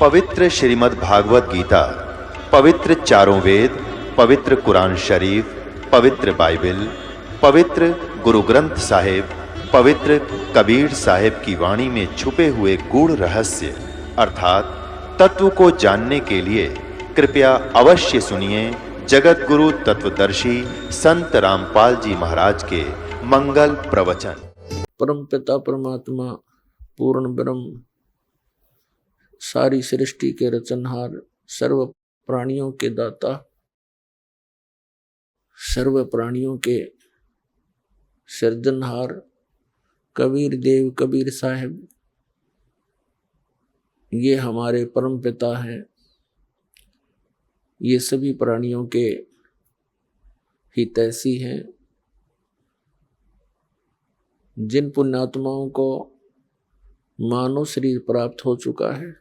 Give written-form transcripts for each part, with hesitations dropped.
पवित्र श्रीमद् भागवत गीता, पवित्र चारों वेद, पवित्र कुरान शरीफ, पवित्र बाइबल, पवित्र गुरु ग्रंथ साहिब, पवित्र कबीर साहिब की वाणी में छुपे हुए गूढ़ रहस्य अर्थात तत्व को जानने के लिए कृपया अवश्य सुनिए जगत गुरु तत्वदर्शी संत रामपाल जी महाराज के मंगल प्रवचन। परम पिता परमात्मा पूर्ण ब्रह्म सारी सृष्टि के रचनहार, सर्व प्राणियों के दाता, सर्व प्राणियों के सृजनहार कबीर देव कबीर साहिब, ये हमारे परम पिता हैं। ये सभी प्राणियों के हितैषी हैं। जिन पुण्यात्माओं को मानव शरीर प्राप्त हो चुका है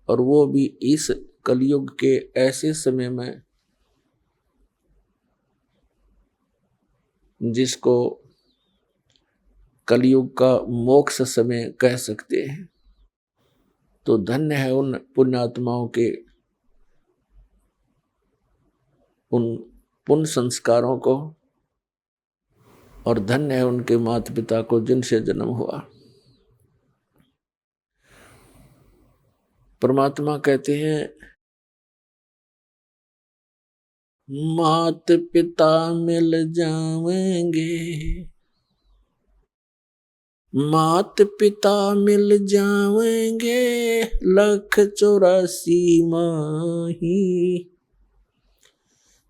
और वो भी इस कलयुग के ऐसे समय में जिसको कलयुग का मोक्ष समय कह सकते हैं, तो धन्य है उन पुण्यात्माओं के उन पुण्य संस्कारों को, और धन्य है उनके माता पिता को जिनसे जन्म हुआ। परमात्मा कहते हैं, मात पिता मिल जाएंगे, मात पिता मिल जाएंगे, 184 माही,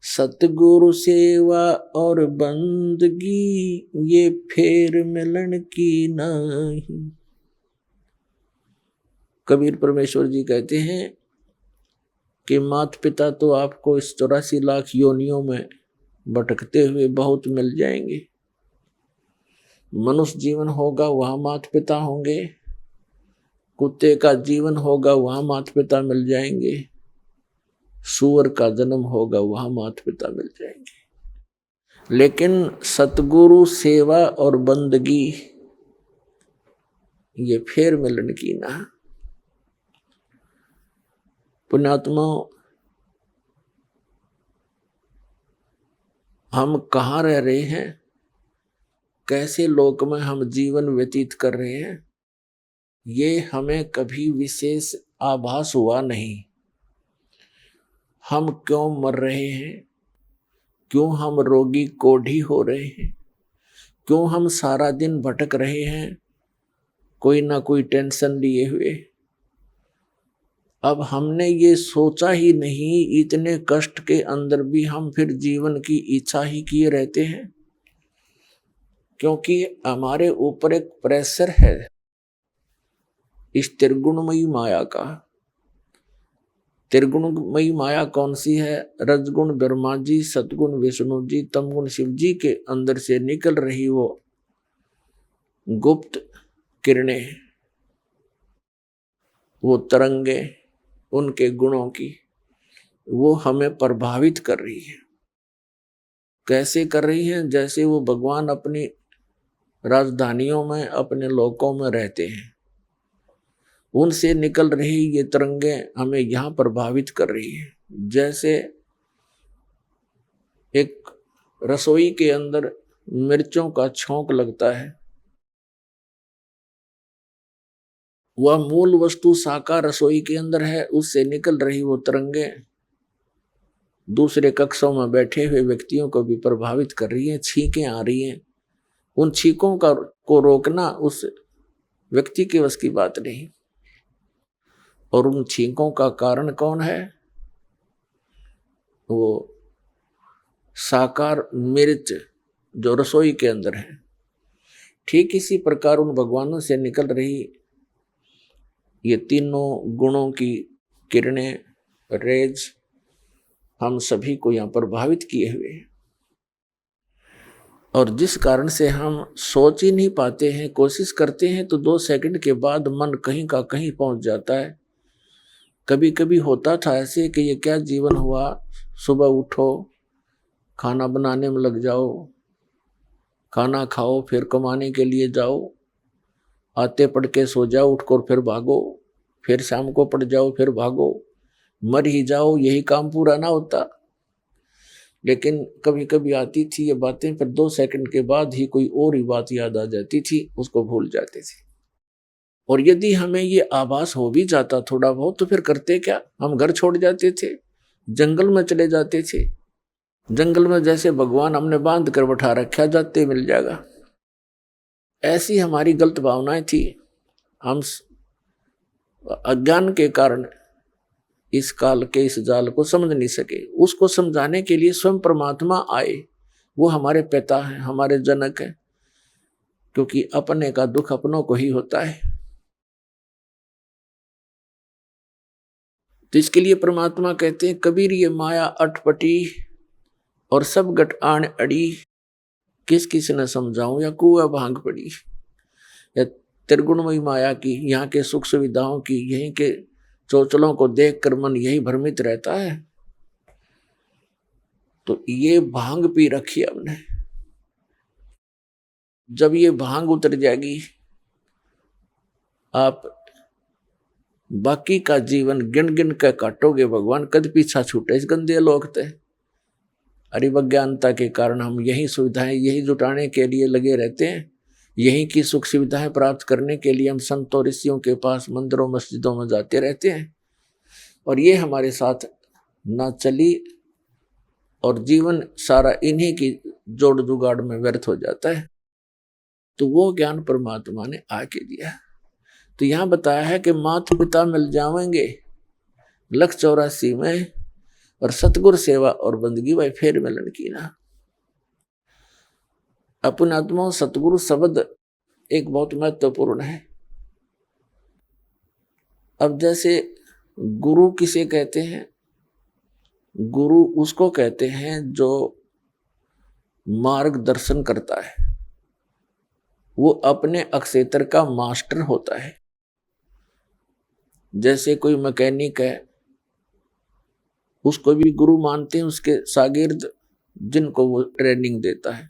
सतगुरु सेवा और बंदगी, ये फेर मिलन की नहीं। कबीर परमेश्वर जी कहते हैं कि माता पिता तो आपको इस 84 लाख योनियों में भटकते हुए बहुत मिल जाएंगे। मनुष्य जीवन होगा वहां माता पिता होंगे, कुत्ते का जीवन होगा वहां माता पिता मिल जाएंगे, सूअर का जन्म होगा वहां माता पिता मिल जाएंगे, लेकिन सतगुरु सेवा और बंदगी ये फेर मिलन की ना। पुण्यात्मा, हम कहाँ रह रहे हैं, कैसे लोक में हम जीवन व्यतीत कर रहे हैं, ये हमें कभी विशेष आभास हुआ नहीं। हम क्यों मर रहे हैं, क्यों हम रोगी कोढ़ी हो रहे हैं, क्यों हम सारा दिन भटक रहे हैं कोई ना कोई टेंशन लिए हुए। अब हमने ये सोचा ही नहीं, इतने कष्ट के अंदर भी हम फिर जीवन की इच्छा ही किए रहते हैं, क्योंकि हमारे ऊपर एक प्रेशर है इस त्रिगुणमयी माया का। त्रिगुणमयी माया कौन सी है? रजगुण ब्रह्मा जी, सतगुण विष्णु जी, तमगुण शिव जी के अंदर से निकल रही वो गुप्त किरणें, वो तरंगे उनके गुणों की, वो हमें प्रभावित कर रही है। कैसे कर रही हैं? जैसे वो भगवान अपनी राजधानियों में, अपने लोकों में रहते हैं, उनसे निकल रही ये तरंगे हमें यहाँ प्रभावित कर रही है। जैसे एक रसोई के अंदर मिर्चों का छौंक लगता है, वह मूल वस्तु साकार रसोई के अंदर है, उससे निकल रही वो तरंगे दूसरे कक्षों में बैठे हुए व्यक्तियों को भी प्रभावित कर रही हैं। छींकें आ रही हैं, उन छींकों को रोकना उस व्यक्ति के वश की बात नहीं। और उन छींकों का कारण कौन है? वो साकार मिर्च जो रसोई के अंदर है। ठीक इसी प्रकार उन भगवानों से निकल रही ये तीनों गुणों की किरणें, रेज हम सभी को यहाँ प्रभावित किए हुए हैं, और जिस कारण से हम सोच ही नहीं पाते हैं। कोशिश करते हैं तो 2 सेकंड के बाद मन कहीं का कहीं पहुंच जाता है। कभी कभी होता था ऐसे कि ये क्या जीवन हुआ, सुबह उठो, खाना बनाने में लग जाओ, खाना खाओ, फिर कमाने के लिए जाओ, आते पढ़ के सो जाओ, उठकर फिर भागो, फिर शाम को पड़ जाओ, फिर भागो, मर ही जाओ, यही काम पूरा ना होता। लेकिन कभी कभी आती थी ये बातें, फिर 2 सेकंड के बाद ही कोई और ही बात याद आ जाती थी, उसको भूल जाते थे। और यदि हमें ये आभास हो भी जाता थोड़ा बहुत, तो फिर करते क्या, हम घर छोड़ जाते थे, जंगल में चले जाते थे। जंगल में जैसे भगवान हमने बांध कर बैठा रखा, जाते मिल जाएगा। ऐसी हमारी गलत भावनाएं थी। हम अज्ञान के कारण इस काल के इस जाल को समझ नहीं सके। उसको समझाने के लिए स्वयं परमात्मा आए। वो हमारे पिता हैं, हमारे जनक हैं, क्योंकि अपने का दुख अपनों को ही होता है। तो इसके लिए परमात्मा कहते हैं, कबीर ये माया अटपटी और सब गट आण अड़ी, किस किस ने समझाऊं या कुआ भांग पड़ी। या त्रिगुणमयी माया की, यहाँ के सुख सुविधाओं की, यहीं के चोचलों को देखकर मन यही भ्रमित रहता है। तो ये भांग पी रखी हमने। जब ये भांग उतर जाएगी, आप बाकी का जीवन गिन गिन कर काटोगे, भगवान कद पीछा छूटे इस गंदे लोक ते। अरिवज्ञानता के कारण हम यही सुविधाएं, यही जुटाने के लिए लगे रहते हैं। यही की सुख सुविधाएं प्राप्त करने के लिए हम संतों ऋषियों के पास मंदिरों मस्जिदों में जाते रहते हैं, और ये हमारे साथ ना चली, और जीवन सारा इन्हीं की जोड़ जुगाड़ में व्यर्थ हो जाता है। तो वो ज्ञान परमात्मा ने आके दिया। तो यहां बताया है कि माता पिता मिल जाएंगे लख 84 में, और सतगुरु सेवा और बंदगी भाई फिर मिलन की ना। अपन आत्मा सतगुरु शब्द एक बहुत महत्वपूर्ण है। अब जैसे गुरु किसे कहते हैं? गुरु उसको कहते हैं जो मार्गदर्शन करता है, वो अपने अक्षेत्र का मास्टर होता है। जैसे कोई मैकेनिक है, उसको भी गुरु मानते हैं, उसके शागिर्द जिनको वो ट्रेनिंग देता है।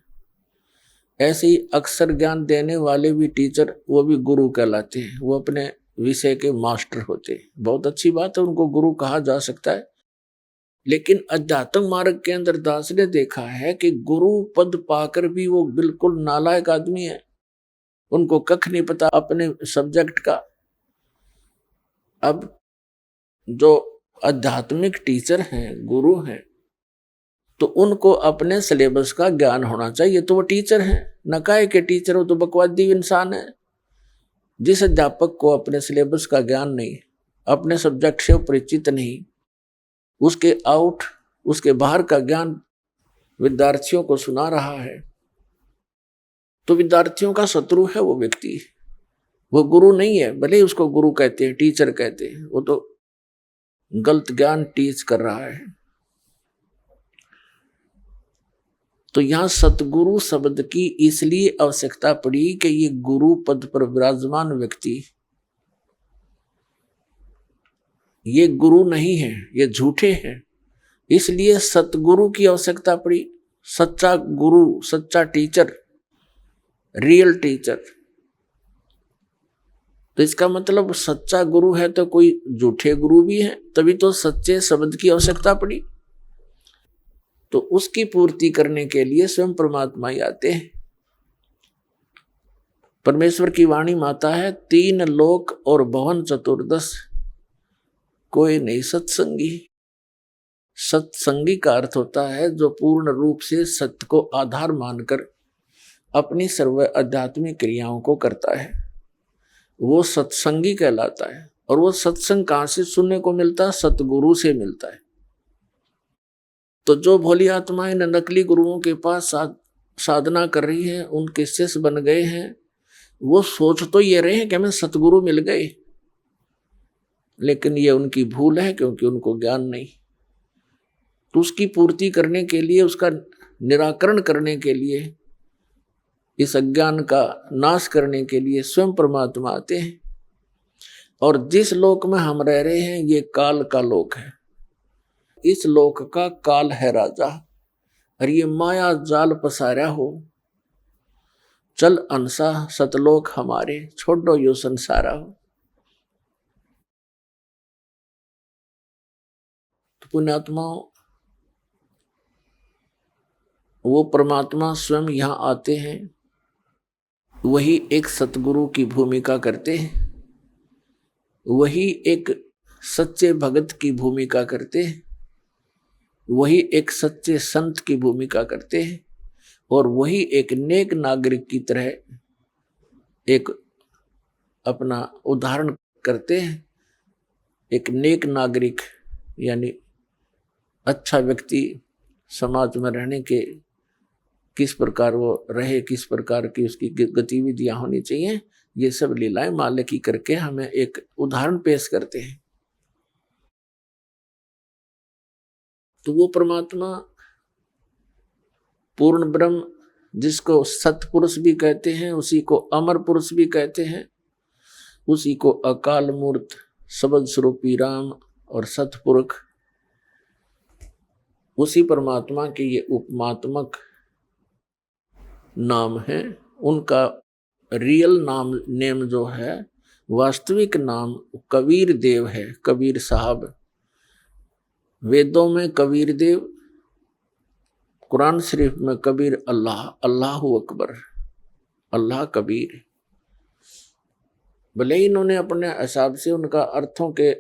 ऐसे ही अक्षर ज्ञान देने वाले भी टीचर, वो भी गुरु कहलाते हैं, वो अपने विषय के मास्टर होते हैं। बहुत अच्छी बात है, उनको गुरु कहा जा सकता है। लेकिन अध्यात्म मार्ग के अंदर दास ने देखा है कि गुरु पद पाकर भी वो बिल्कुल नालायक आदमी है, उनको कख नहीं पता अपने सब्जेक्ट का। अब जो आध्यात्मिक टीचर हैं, गुरु हैं, तो उनको अपने सिलेबस का ज्ञान होना चाहिए, तो वो टीचर हैं। न काहे के टीचर हो, तो बकवादी इंसान है। जिस अध्यापक को अपने सिलेबस का ज्ञान नहीं, अपने सब्जेक्ट से परिचित नहीं, उसके बाहर का ज्ञान विद्यार्थियों को सुना रहा है, तो विद्यार्थियों का शत्रु है वो व्यक्ति। वो गुरु नहीं है, भले ही उसको गुरु कहते हैं, टीचर कहते हैं, वो तो गलत ज्ञान टीच कर रहा है। तो यहां सतगुरु शब्द की इसलिए आवश्यकता पड़ी कि ये गुरु पद पर विराजमान व्यक्ति ये गुरु नहीं है, ये झूठे हैं। इसलिए सतगुरु की आवश्यकता पड़ी। सच्चा गुरु, सच्चा टीचर, रियल टीचर। तो इसका मतलब सच्चा गुरु है तो कोई झूठे गुरु भी है, तभी तो सच्चे शब्द की आवश्यकता पड़ी। तो उसकी पूर्ति करने के लिए स्वयं परमात्मा ही आते हैं। परमेश्वर की वाणी माता है, 3 लोक और भवन चतुर्दश, कोई नहीं सत्संगी। सत्संगी का अर्थ होता है जो पूर्ण रूप से सत्य को आधार मानकर अपनी सर्व आध्यात्मिक क्रियाओं को करता है, वो सत्संगी कहलाता है। और वो सत्संग कहां से सुनने को मिलता है? सतगुरु से मिलता है। तो जो भोली आत्माएं नकली गुरुओं के पास साधना कर रही हैं, उनके शिष्य बन गए हैं, वो सोच तो ये रहे हैं कि हमें सतगुरु मिल गए, लेकिन ये उनकी भूल है, क्योंकि उनको ज्ञान नहीं। तो उसकी पूर्ति करने के लिए, उसका निराकरण करने के लिए, इस अज्ञान का नाश करने के लिए स्वयं परमात्मा आते हैं। और जिस लोक में हम रह रहे हैं, ये काल का लोक है। इस लोक का काल है राजा, और ये माया जाल पसारा हो। चल अंसा सतलोक हमारे, छोड़ो यो संसारा हो। पुण्यात्माओं, वो परमात्मा स्वयं यहाँ आते हैं, वही एक सतगुरु की भूमिका करते हैं, वही एक सच्चे भगत की भूमिका करते हैं, वही एक सच्चे संत की भूमिका करते हैं, और वही एक नेक नागरिक की तरह एक अपना उदाहरण करते हैं। एक नेक नागरिक यानी अच्छा व्यक्ति समाज में रहने के किस प्रकार वो रहे, किस प्रकार की उसकी गतिविधियां होनी चाहिए, ये सब लीलाएं माले की करके हमें एक उदाहरण पेश करते हैं। तो वो परमात्मा पूर्ण ब्रह्म, जिसको सतपुरुष भी कहते हैं, उसी को अमर पुरुष भी कहते हैं, उसी को अकाल मूर्त, शब्द स्वरूपी राम और सतपुरुष, उसी परमात्मा के ये उपमात्मक नाम है। उनका रियल नेम जो है, वास्तविक नाम कबीर देव है, कबीर साहब। वेदों में कबीर देव, कुरान शरीफ में कबीर अल्लाह, अल्लाहु अकबर, अल्लाह कबीर। भले ही इन्होंने अपने हिसाब से उनका अर्थों के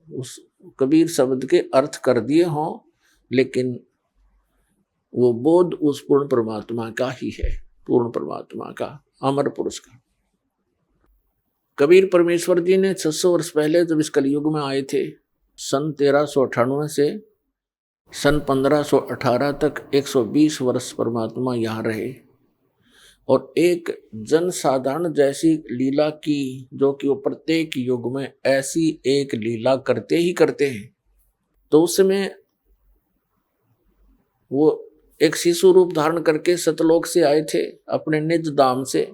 उस कबीर शब्द के अर्थ कर दिए हों, लेकिन वो बोध उस पूर्ण परमात्मा का ही है, पूर्ण परमात्मा का, अमर पुरुष का। कबीर परमेश्वर जी ने 600 वर्ष पहले जब इस कलयुग में आए थे, सन 1398 से सन 1518 तक 120 वर्ष परमात्मा यहाँ रहे, और एक जन साधारण जैसी लीला की, जो कि वो प्रत्येक युग में ऐसी एक लीला करते ही करते हैं। तो उसमें वो एक शिशु रूप धारण करके सतलोक से आए थे अपने निज धाम से,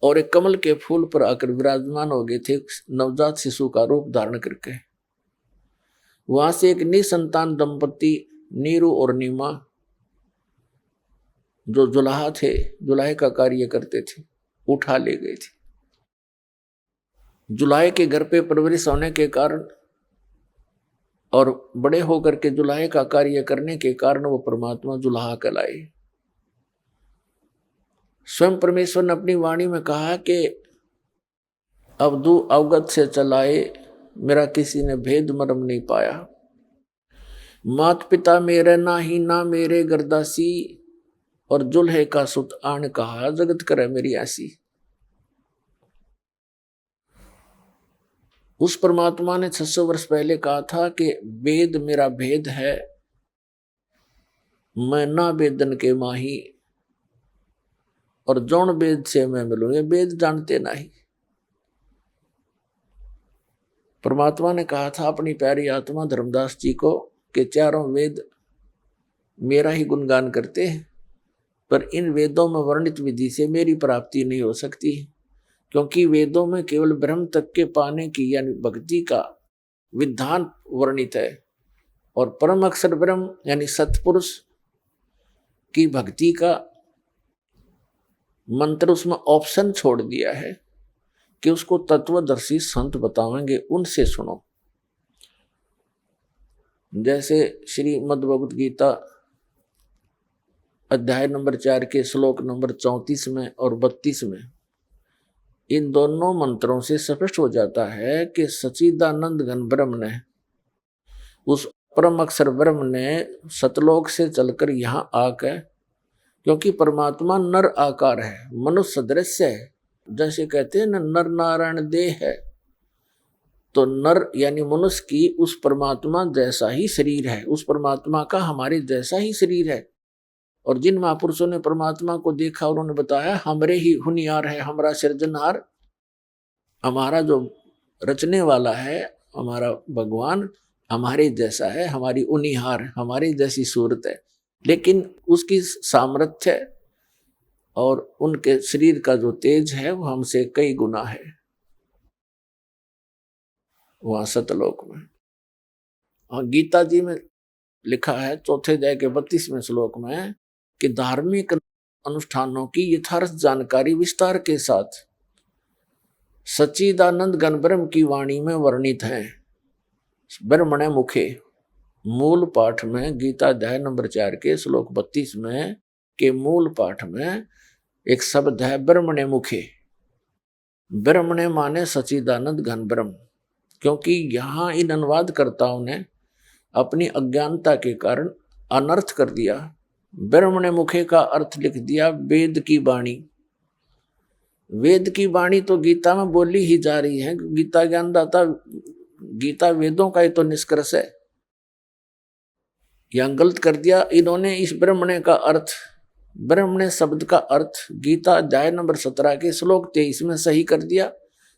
और एक कमल के फूल पर आकर विराजमान हो गए थे, नवजात शिशु का रूप धारण करके। वहां से एक निसंतान दंपति नीरू और नीमा, जो जुलाहा थे, जुलाहे का कार्य करते थे, उठा ले गए थे। जुलाहे के घर पे परवरिश होने के कारण और बड़े होकर के जुलाहे का कार्य करने के कारण वो परमात्मा जुलाहा कहलाए। स्वयं परमेश्वर ने अपनी वाणी में कहा कि अवधू अवगत से चलाए, मेरा किसी ने भेद मर्म नहीं पाया। मात पिता मेरे ना ही ना मेरे गर्दासी, और जुल्हे का सुत आन कहा, जगत करे मेरी ऐसी। उस परमात्मा ने 600 वर्ष पहले कहा था कि वेद मेरा भेद है, मैं ना वेदन के माही, और जौन वेद से मैं मिलूं, ये वेद जानते नहीं। परमात्मा ने कहा था अपनी प्यारी आत्मा धर्मदास जी को कि चारों वेद मेरा ही गुणगान करते हैं, पर इन वेदों में वर्णित विधि से मेरी प्राप्ति नहीं हो सकती, क्योंकि वेदों में केवल ब्रह्म तक के पाने की यानी भक्ति का विधान वर्णित है, और परम अक्षर ब्रह्म यानी सतपुरुष की भक्ति का मंत्र उसमें ऑप्शन छोड़ दिया है कि उसको तत्वदर्शी संत बतावेंगे, उनसे सुनो। जैसे श्री मद्भगवत गीता अध्याय नंबर 4 के श्लोक नंबर 34 में और 32 में, इन दोनों मंत्रों से स्पष्ट हो जाता है कि सच्चिदानंद घन ब्रह्म ने, उस परम अक्षर ब्रह्म ने सतलोक से चलकर यहाँ आकर, क्योंकि परमात्मा नर आकार है, मनुष्य सदृश्य है, जैसे कहते हैं न नर नारायण देह है, तो नर यानी मनुष्य की उस परमात्मा जैसा ही शरीर है, उस परमात्मा का हमारे जैसा ही शरीर है। और जिन महापुरुषों ने परमात्मा को देखा, उन्होंने बताया हमरे ही हुनियार है, हमारा सृजनहार, हमारा जो रचने वाला है, हमारा भगवान हमारे जैसा है, हमारी उनिहार, हमारी जैसी सूरत है, लेकिन उसकी सामर्थ्य और उनके शरीर का जो तेज है वो हमसे कई गुना है वहां सतलोक में। और गीता जी में लिखा है 4th अध्याय के 32वें श्लोक में कि धार्मिक अनुष्ठानों की यथार्थ जानकारी विस्तार के साथ सच्चिदानंद घन ब्रह्म की वाणी में वर्णित है। ब्रह्मणे मुखे, मूल पाठ में गीता अध्याय नंबर 4 के श्लोक 32 में के मूल पाठ में एक शब्द है ब्रह्मणे मुखे। ब्रह्मणे माने सच्चिदानंद घन ब्रह्म, क्योंकि यहां इन अनुवादकर्ताओं ने अपनी अज्ञानता के कारण अनर्थ कर दिया। ब्रह्मणे मुखे का अर्थ लिख दिया वेद की वाणी। वेद की वाणी तो गीता में बोली ही जा रही है। गीता ज्ञानदाता, गीता वेदों का ही तो निष्कर्ष है। यहां गलत कर दिया इन्होंने। इस ब्रह्मणे का अर्थ, ब्रह्मणे शब्द का अर्थ गीता अध्याय नंबर 17 के श्लोक 23 में सही कर दिया।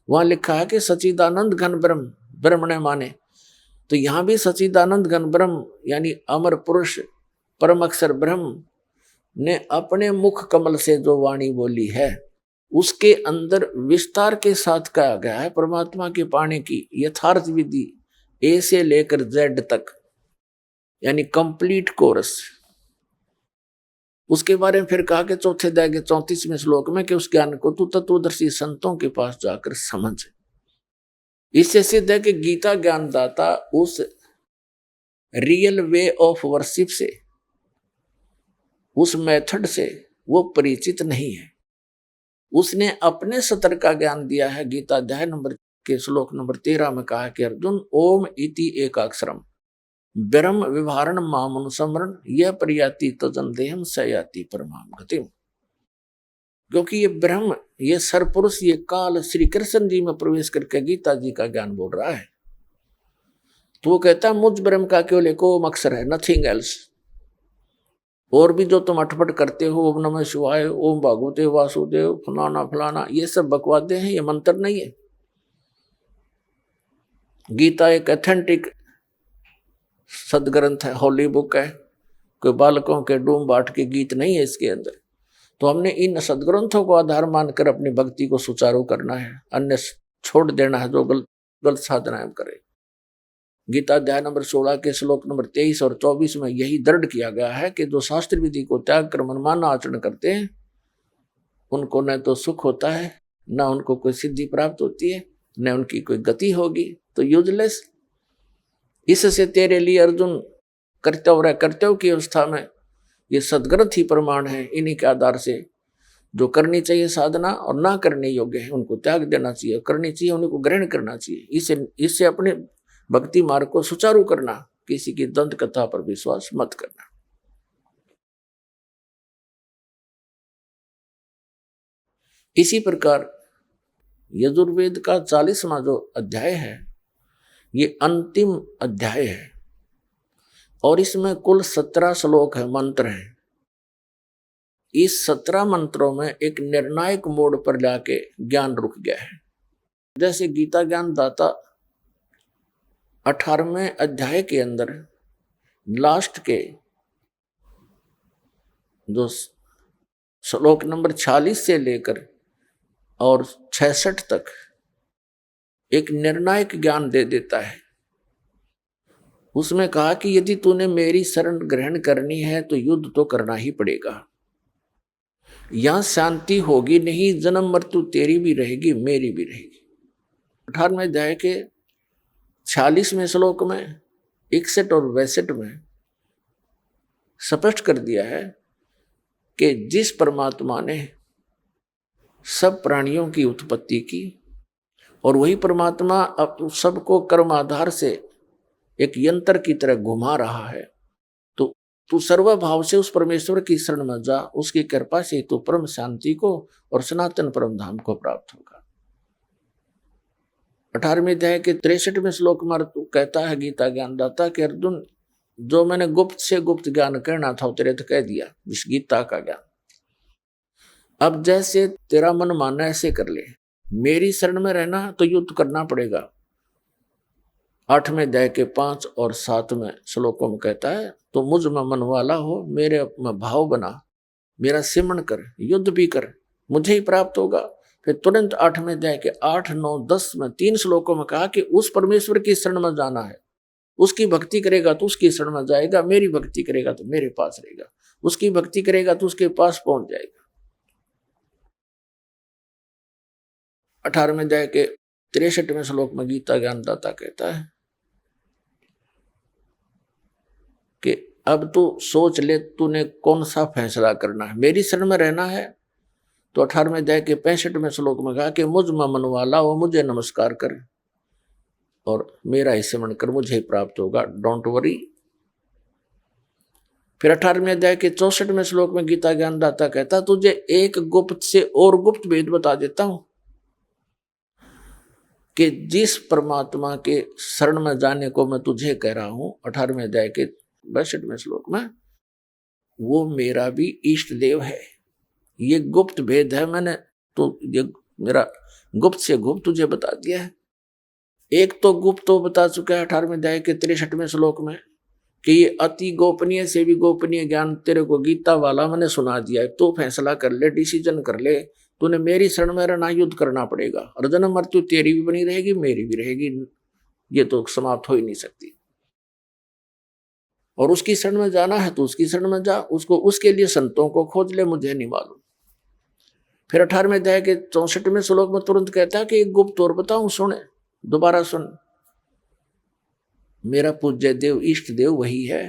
वहां लिखा है कि सच्चिदानंद घन ब्रह्म, ब्रह्मणे माने, तो यहां भी सच्चिदानंद घन ब्रह्म यानी अमर पुरुष परम अक्षर ब्रह्म ने अपने मुख कमल से जो वाणी बोली है उसके अंदर विस्तार के साथ कहा गया है परमात्मा के पाने की यथार्थ विधि ए से लेकर जेड तक, यानी कंप्लीट कोर्स। उसके बारे में फिर कहा कि चौथे अध्याय के 34वें श्लोक में कि उस ज्ञान को तू तत्वदर्शी संतों के पास जाकर समझ। इससे सिद्ध है कि गीता ज्ञानदाता उस रियल वे ऑफ वर्शिप से, उस मेथड से वो परिचित नहीं है। उसने अपने सतर का ज्ञान दिया है। गीता अध्याय नंबर के श्लोक नंबर 13 में कहा कि अर्जुन ओम इति एकाक्षरम ब्रह्म विभारण मामनुसमरण यह प्रयाति तजन देहम सयाति परमाम गतिम। क्योंकि ये ब्रह्म, ये सरपुरुष, ये काल श्री कृष्ण जी में प्रवेश करके गीता जी का ज्ञान बोल रहा है। तो वो कहता है मुझ ब्रह्म का केवल एक ओम अक्षर है, नथिंग एल्स। और भी जो तुम अटपट करते हो, ओम नमः शिवाय, ओम भागवते वासुदेव, फलाना फलाना, ये सब बकवादे हैं, ये मंत्र नहीं है। गीता एक ऑथेंटिक सदग्रंथ है, होली बुक है, कोई बालकों के डूम बाट के गीत नहीं है इसके अंदर। तो हमने इन सदग्रंथों को आधार मानकर अपनी भक्ति को सुचारू करना है, अन्य छोड़ देना है जो गलत साधनाएं करे। गीता अध्याय नंबर 16 के श्लोक नंबर 23 और 24 में यही दृढ़ किया गया है कि जो शास्त्र विधि को त्याग कर मनमाना आचरण करते हैं उनको न तो सुख होता है, न उनको कोई सिद्धि प्राप्त होती है, न उनकी कोई गति होगी, तो यूजलेस। इससे तेरे लिए अर्जुन कर्तव्य की अवस्था में ये सदग्रंथ ही प्रमाण है। इन्हीं के आधार से जो करनी चाहिए साधना और ना करने योग्य है उनको त्याग देना चाहिए, करनी चाहिए उनको ग्रहण करना चाहिए। इससे अपने भक्ति मार्ग को सुचारू करना, किसी की दंत कथा पर विश्वास मत करना। इसी प्रकार यजुर्वेद का 40वां जो अध्याय है ये अंतिम अध्याय है और इसमें कुल 17 श्लोक है, मंत्र हैं। इस 17 मंत्रों में एक निर्णायक मोड़ पर जाके ज्ञान रुक गया है। जैसे गीता ज्ञान दाता 18वें अध्याय के अंदर लास्ट के जो श्लोक नंबर 46 से लेकर और 66 तक एक निर्णायक ज्ञान दे देता है। उसमें कहा कि यदि तूने मेरी शरण ग्रहण करनी है तो युद्ध तो करना ही पड़ेगा। यहां शांति होगी नहीं, जन्म मृत्यु तेरी भी रहेगी मेरी भी रहेगी। 18वें अध्याय के 46वें श्लोक में 61 और 62 में स्पष्ट कर दिया है कि जिस परमात्मा ने सब प्राणियों की उत्पत्ति की और वही परमात्मा अब सबको कर्म आधार से एक यंत्र की तरह घुमा रहा है, तो तू सर्वभाव से उस परमेश्वर की शरण में जा। उसकी कृपा से तू परम शांति को और सनातन परम धाम को प्राप्त होगा। 18वें अध्याय के 63वें श्लोक में कहता है गीता ज्ञानदाता कि अर्जुन जो मैंने गुप्त से गुप्त ज्ञान कहना था तेरे तो कह दिया, इस गीता का ज्ञान। अब जैसे तेरा मन माना ऐसे कर ले, मेरी शरण में रहना तो युद्ध करना पड़ेगा। 8वें अध्याय के 5 और 7वें श्लोकों में कहता है तो मुझ में मन वाला हो, मेरे में भाव बना, मेरा सिमरण कर, युद्ध भी कर, मुझे ही प्राप्त होगा। फिर तुरंत 8वें अध्याय के 8, 9, 10 में 3 श्लोकों में कहा कि उस परमेश्वर की शरण में जाना है। उसकी भक्ति करेगा तो उसकी शरण में जाएगा, मेरी भक्ति करेगा तो मेरे पास रहेगा, उसकी भक्ति करेगा तो उसके पास पहुंच जाएगा। 18वें अध्याय के 63वें श्लोक में गीता ज्ञानदाता कहता है अब तू सोच ले तूने कौन सा फैसला करना है। मेरी शरण में रहना है तो 18वें अध्याय के 65वें श्लोक में कहा कि मुझ में मन वाला वो मुझे नमस्कार कर और मेरा ही स्मरण कर, मुझे ही प्राप्त होगा, डोंट वरी। फिर 18वें अध्याय के 64वें श्लोक में गीता ज्ञानदाता कहता तुझे एक गुप्त से और गुप्त भेद बता देता हूं कि जिस परमात्मा के शरण में जाने को मैं तुझे कह रहा हूं 18वें अध्याय के 62वें श्लोक में, वो मेरा भी इष्ट देव है। ये गुप्त भेद है, मैंने तो ये मेरा गुप्त से गुप्त तुझे बता दिया है। एक तो गुप्त तो बता चुका है 18वें अध्याय के 63वें श्लोक में कि ये अति गोपनीय से भी गोपनीय ज्ञान तेरे को गीता वाला मैंने सुना दिया है। तो फैसला कर ले, डिसीजन कर ले, तूने मेरी शरण में रहना, युद्ध करना पड़ेगा और जन्म मृत्यु तेरी भी बनी रहेगी, मेरी भी रहेगी, ये तो समाप्त हो ही नहीं सकती। और उसकी शरण में जाना है तो उसकी शरण में जा, उसको उसके लिए संतों को खोज ले, मुझे नहीं मालूम। फिर 18वें अध्याय के 64वें श्लोक में तुरंत कहता है कि एक गुप्त और बताऊं, सुने, दोबारा सुन। मेरा पूज्य देव इष्ट देव वही है।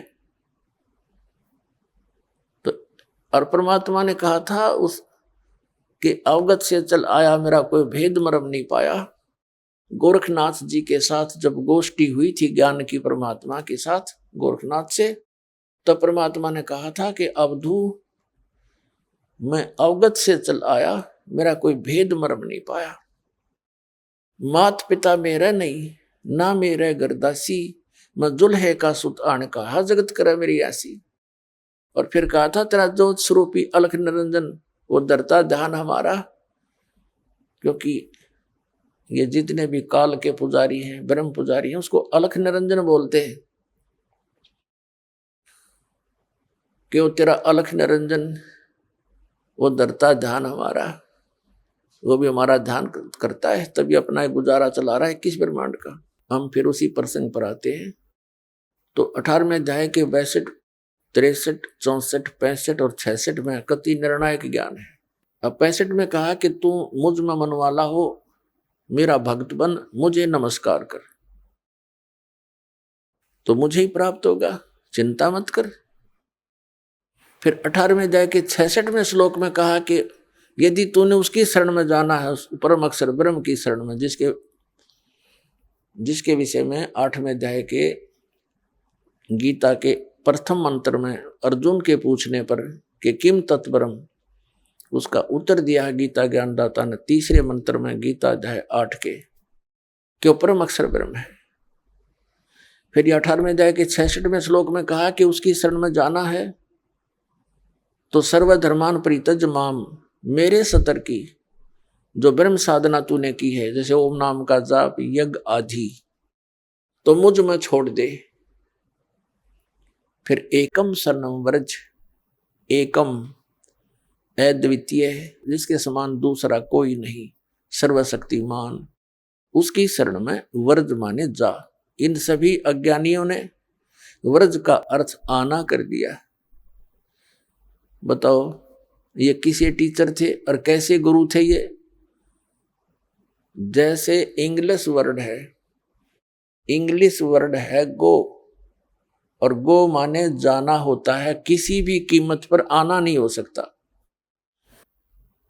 तो और परमात्मा ने कहा था उस के अवगत से चल आया, मेरा कोई भेद मर्म नहीं पाया। गोरखनाथ जी के साथ जब गोष्ठी हुई थी ज्ञान की परमात्मा के साथ गोरखनाथ से, तब परमात्मा ने कहा था कि अवधू मैं अवगत से चल आया, मेरा कोई भेद मर्म नहीं पाया। मात पिता मेरा नहीं ना मेरे गरदासी, मैं जुल्हे का सुत आन कहा जगत करे मेरी ऐसी। और फिर कहा था तेरा ज्योत स्वरूपी अलख निरंजन वो धरता ध्यान हमारा, क्योंकि ये जितने भी काल के पुजारी हैं, ब्रह्म पुजारी हैं, उसको अलख निरंजन बोलते हैं कि वो तेरा अलख निरंजन वो धरता ध्यान हमारा, वो भी हमारा ध्यान करता है, तभी अपना गुजारा चला रहा है किस ब्रह्मांड का। हम फिर उसी प्रसंग पर आते हैं। तो 18वें अध्याय के 62, 63, 64, 65 और 66 में कति निर्णायक ज्ञान है। अब 65 में कहा कि तू मुझ में मन वाला हो, मेरा भक्त बन, मुझे नमस्कार कर, तो मुझे ही प्राप्त होगा, चिंता मत कर। फिर 18वें अध्याय के 66वें श्लोक में कहा कि यदि तूने उसकी शरण में जाना है, उस परम अक्षर ब्रह्म की शरण में, जिसके विषय में 8वें अध्याय के गीता के प्रथम मंत्र में अर्जुन के पूछने पर कि किम तत्परम, उसका उत्तर दिया है गीता ज्ञानदाता ने 3रे मंत्र में गीता अध्याय 8 के, कि परम अक्षर ब्रह्म है। फिर 18वें अध्याय के 66वें श्लोक में कहा कि उसकी शरण में जाना है तो सर्वधर्मान परित्यज माम, मेरे सतर की जो ब्रह्म साधना तूने की है, जैसे ओम नाम का जाप यज्ञ आदि, तो मुझ में छोड़ दे। फिर एकम शरणम व्रज, एकम अद्वितीय है, जिसके समान दूसरा कोई नहीं, सर्वशक्तिमान, उसकी शरण में व्रज माने जा। इन सभी अज्ञानियों ने व्रज का अर्थ आना कर दिया। बताओ ये किसे टीचर थे और कैसे गुरु थे ये? जैसे इंग्लिश वर्ड है गो, और गो माने जाना होता है, किसी भी कीमत पर आना नहीं हो सकता।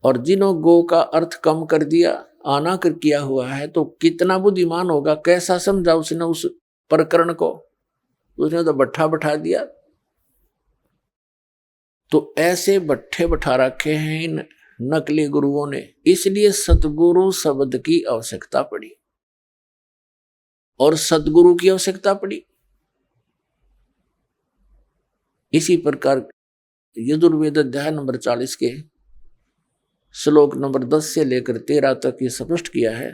और जिन्हों गो का अर्थ कम कर दिया, आना कर किया हुआ है, तो कितना बुद्धिमान होगा, कैसा समझा उसने उस प्रकरण को, उसने तो बट्ठा बैठा दिया। तो ऐसे बट्ठे बैठा रखे हैं इन नकली गुरुओं ने, इसलिए सतगुरु शब्द की आवश्यकता पड़ी और सतगुरु की आवश्यकता पड़ी। इसी प्रकार यजुर्वेद अध्याय नंबर 40 के श्लोक नंबर 10 से लेकर 13 तक ये स्पष्ट किया है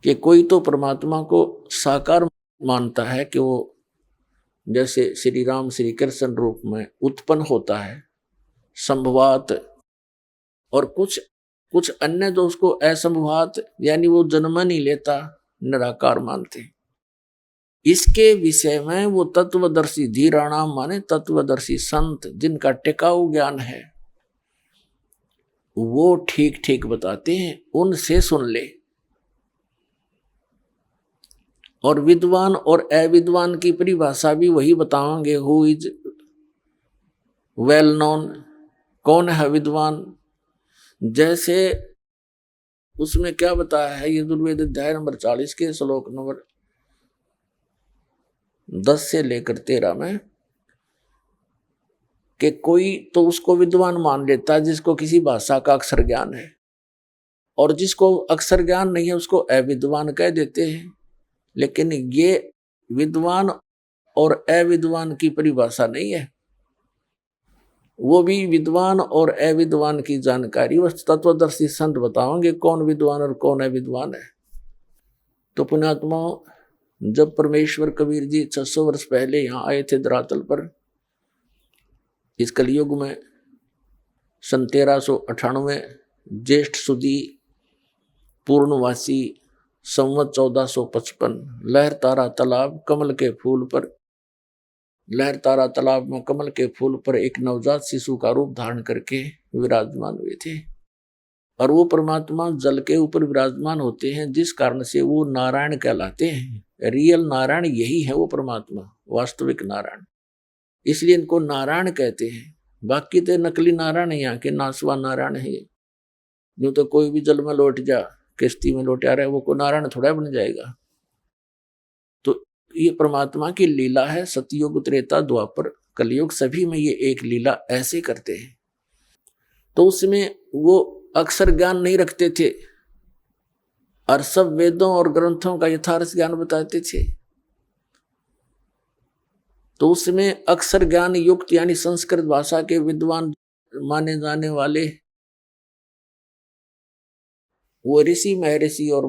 कि कोई तो परमात्मा को साकार मानता है कि वो जैसे श्री राम श्री कृष्ण रूप में उत्पन्न होता है संभवात, और कुछ अन्य जो उसको असंभवात यानी वो जन्म नहीं लेता निराकार मानते। इसके विषय में वो तत्वदर्शी धीराणाम माने तत्वदर्शी संत जिनका टिकाऊ ज्ञान है वो ठीक ठीक बताते हैं, उनसे सुन ले। और विद्वान और अविद्वान की परिभाषा भी वही बताओगे। हु इज वेल नोन, कौन है विद्वान। जैसे उसमें क्या बताया है यजुर्वेद अध्याय नंबर 40 के श्लोक नंबर 10 से लेकर 13 में, कि कोई तो उसको विद्वान मान लेता है जिसको किसी भाषा का अक्षर ज्ञान है, और जिसको अक्षर ज्ञान नहीं है उसको अविद्वान कह देते हैं। लेकिन ये विद्वान और अविद्वान की परिभाषा नहीं है। वो भी विद्वान और अविद्वान की जानकारी वह तत्वदर्शी संत बताओगे कौन विद्वान और कौन अविद्वान है। तो पुण्यात्मा, जब परमेश्वर कबीर जी 600 वर्ष पहले यहाँ आए थे धरातल पर, इस कलयुग में, सन 1398 ज्येष्ठ सुदी पूर्णवासी संवत 1455, लहर तारा तालाब कमल के फूल पर, लहर तारा तालाब में कमल के फूल पर एक नवजात शिशु का रूप धारण करके विराजमान हुए थे। और वो परमात्मा जल के ऊपर विराजमान होते हैं, जिस कारण से वो नारायण कहलाते हैं। रियल नारायण यही है वो परमात्मा, वास्तविक नारायण, इसलिए इनको नारायण कहते हैं। बाकी तो नकली नारायण है, यहाँ के नासवा नारायण है। यूं तो कोई भी जल में लौट जा, किश्ती में लौट आ रहा है, वो को नारायण थोड़ा बन जाएगा। तो ये परमात्मा की लीला है। सतयुग त्रेता द्वापर कलयुग सभी में ये एक लीला ऐसे करते हैं। तो उसमें वो अक्षर ज्ञान नहीं रखते थे और सब वेदों और ग्रंथों का यथार्थ ज्ञान बताते थे। तो उसमें अक्षर ज्ञान युक्त यानी संस्कृत भाषा के विद्वान माने जाने वाले वो ऋषि महर्षि और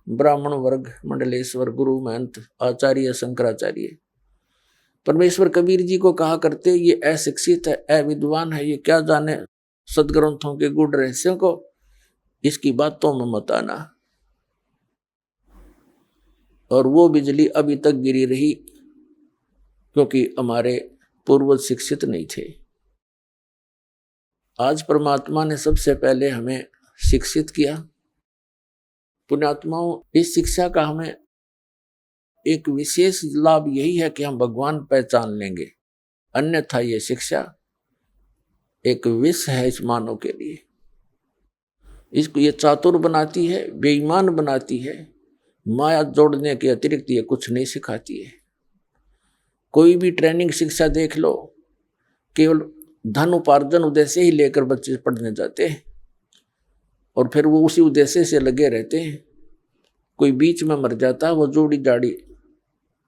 ब्राह्मण वर्ग, मंडलेश्वर, गुरु, महंत, आचार्य, शंकराचार्य, परमेश्वर कबीर जी को कहा करते ये अशिक्षित है, अविद्वान है, ये क्या जाने सदग्रंथों के गुड़ रहस्यों को, इसकी बातों में मत आना। और वो बिजली अभी तक गिरी रही, क्योंकि हमारे पूर्वज शिक्षित नहीं थे। आज परमात्मा ने सबसे पहले हमें शिक्षित किया। पुण्यात्माओं, इस शिक्षा का हमें एक विशेष लाभ यही है कि हम भगवान पहचान लेंगे, अन्यथा ये शिक्षा एक विष है इस मानव के लिए। इसको ये चातुर बनाती है, बेईमान बनाती है, माया जोड़ने के अतिरिक्त ये कुछ नहीं सिखाती है। कोई भी ट्रेनिंग शिक्षा देख लो, केवल धन उपार्जन उद्देश्य ही लेकर बच्चे पढ़ने जाते हैं और फिर वो उसी उद्देश्य से लगे रहते हैं। कोई बीच में मर जाता है, वो जोड़ी जाड़ी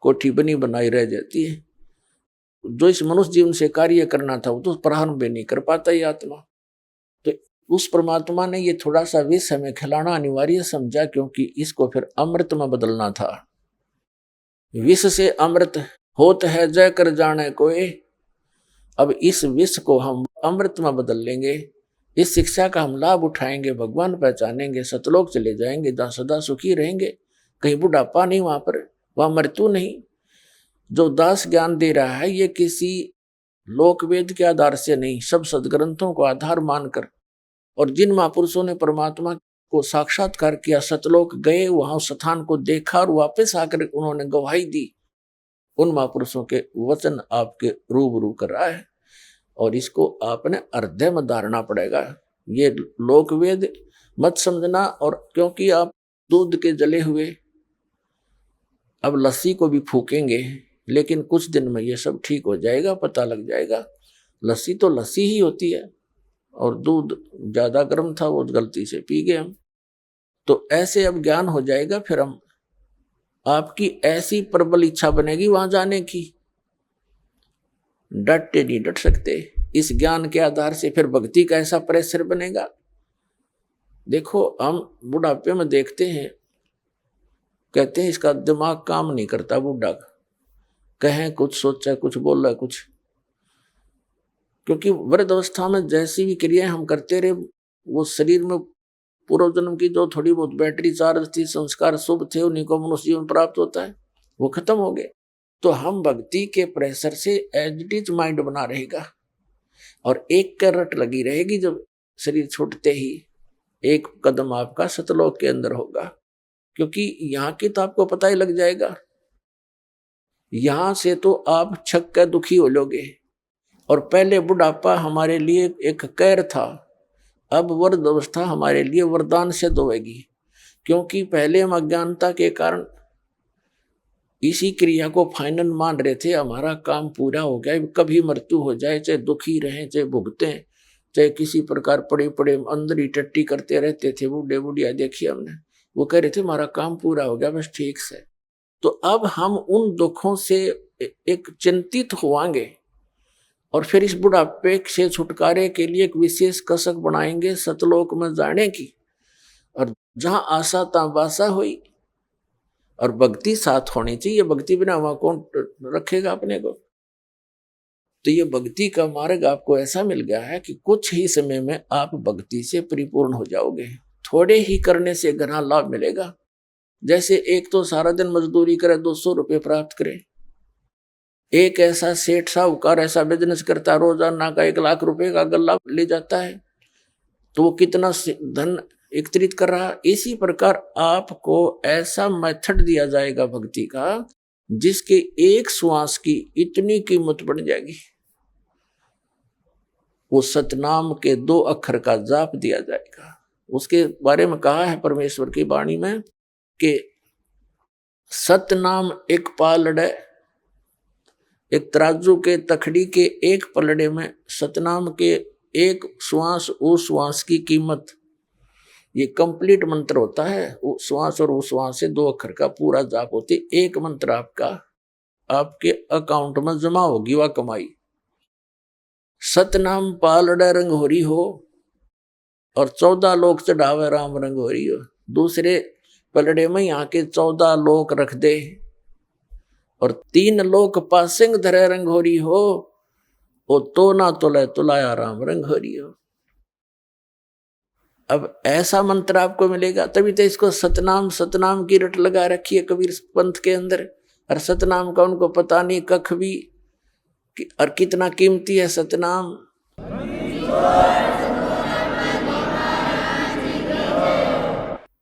कोठी बनी बनाई रह जाती है। जो इस मनुष्य जीवन से कार्य करना था वो तो प्रारंभ नहीं कर पाता ये आत्मा। तो उस परमात्मा ने ये थोड़ा सा विष हमें खिलाना अनिवार्य समझा, क्योंकि इसको फिर अमृत में बदलना था। विष से अमृत होत है जय कर जाने कोई। अब इस विष को हम अमृत में बदल लेंगे, इस शिक्षा का हम लाभ उठाएंगे, भगवान पहचानेंगे, सतलोक चले जाएंगे, जहाँ सदा सुखी रहेंगे। कहीं बुढ़ापा नहीं वहां पर, वहां मृत्यु नहीं। जो दास ज्ञान दे रहा है ये किसी लोकवेद के आधार से नहीं, सब सदग्रंथों को आधार मानकर, और जिन महापुरुषों ने परमात्मा को साक्षात्कार किया, सतलोक गए, वहां स्थान को देखा और वापस आकर उन्होंने गवाही दी, उन महापुरुषों के वचन आपके रूबरू कर रहा है। और इसको आपने हृदय में धारना पड़ेगा। ये लोकवेद मत समझना। और क्योंकि आप दूध के जले हुए अब लस्सी को भी फूकेंगे, लेकिन कुछ दिन में ये सब ठीक हो जाएगा, पता लग जाएगा। लस्सी तो लस्सी ही होती है, और दूध ज्यादा गर्म था, वो गलती से पी गए हम। तो ऐसे अब ज्ञान हो जाएगा, फिर हम आपकी ऐसी प्रबल इच्छा बनेगी वहां जाने की, डटते नहीं डट सकते। इस ज्ञान के आधार से फिर भक्ति का ऐसा प्रेशर बनेगा। देखो, हम बुढ़ापे में देखते हैं, कहते हैं इसका दिमाग काम नहीं करता, बुढ़ा कहें कुछ, सोचा कुछ, बोला कुछ। क्योंकि वृद्ध अवस्था में जैसी भी क्रियाएं हम करते रहे, वो शरीर में पूर्व जन्म की जो थोड़ी बहुत बैटरी चार्ज थी, संस्कार शुभ थे, उन्हीं को मनुष्य जीवन प्राप्त होता है, वो खत्म हो गए। तो हम भक्ति के प्रेशर से एज इट इज माइंड बना रहेगा, और एक करट लगी रहेगी। जब शरीर छूटते ही एक कदम आपका सतलोक के अंदर होगा। क्योंकि यहाँ की तो आपको पता ही लग जाएगा, यहां से तो आप छक के दुखी हो लोगे। और पहले बुढ़ापा हमारे लिए एक कहर था, अब वृद्ध अवस्था हमारे लिए वरदान सिद्ध होगी। क्योंकि पहले हम अज्ञानता के कारण इसी क्रिया को फाइनल मान रहे थे, हमारा काम पूरा हो गया, कभी मृत्यु हो जाए, चाहे दुखी रहें, चाहे भुगतें, चाहे किसी प्रकार पड़े पड़े अंदर ही टट्टी करते रहते थे। बूढ़े बुढ़िया देखिए हमने, वो कह रहे थे हमारा काम पूरा हो गया, बस ठीक से। तो अब हम उन दुखों से एक चिंतित होवांगे और फिर इस बुढ़ापे से छुटकारे के लिए एक विशेष कसक बनाएंगे सतलोक में जाने की। और जहां आशा तहां बासा हुई, और भक्ति साथ होनी चाहिए, भक्ति बिना वहां कौन रखेगा अपने को। तो ये भक्ति का मार्ग आपको ऐसा मिल गया है कि कुछ ही समय में आप भक्ति से परिपूर्ण हो जाओगे। थोड़े ही करने से घना लाभ मिलेगा। जैसे एक तो सारा दिन मजदूरी करे, 200 रुपये प्राप्त करे। एक ऐसा सेठ साहूकार ऐसा बिजनेस करता है, रोजाना का 1 लाख रुपए का गल्ला ले जाता है, तो वो कितना धन एकत्रित कर रहा। इसी प्रकार आपको ऐसा मेथड दिया जाएगा भक्ति का, जिसके एक श्वास की इतनी कीमत बढ़ जाएगी। वो सतनाम के 2 अक्षर का जाप दिया जाएगा। उसके बारे में कहा है परमेश्वर की वाणी में कि सतनाम एक पालड़े, एक तराजू के तखड़ी के एक पलड़े में सतनाम के एक श्वास उस श्वास की कीमत। ये कंप्लीट मंत्र होता है। उस श्वास और उस श्वास से 2 अक्षर का पूरा जाप होती, एक मंत्र आपका आपके अकाउंट में जमा होगी वह कमाई। सतनाम पालड़े रंग होरी हो और 14 लोक चढ़ावे राम रंग होरी हो। दूसरे पलड़े में यहाँ के 14 लोक रख दे और 3 लोक पासिंग धरे रंग होरी हो, वो तो ना तुले तुलाया राम रंग होरी हो। अब ऐसा मंत्र आपको मिलेगा, तभी तो इसको सतनाम सतनाम की रट लगा रखी है कबीर पंथ के अंदर। और सतनाम का उनको पता नहीं कख भी, और कितना कीमती है सतनाम।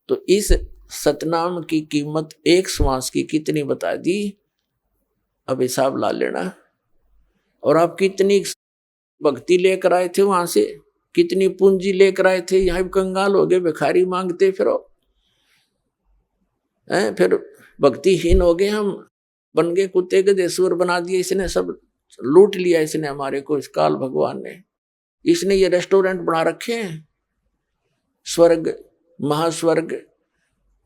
तो इस सतनाम की कीमत एक श्वास की कितनी बता दी, अब हिसाब ला लेना। और आप कितनी भक्ति लेकर आए थे वहां से, कितनी पूंजी लेकर आए थे, यहां भी कंगाल हो गए, भिखारी मांगते फिरो, फिर भक्तिहीन हो गए, हम बन गए कुत्ते गधेश्वर बना दिए। इसने सब लूट लिया, इसने हमारे को, इस काल भगवान ने। इसने ये रेस्टोरेंट बना रखे हैं, स्वर्ग महास्वर्ग।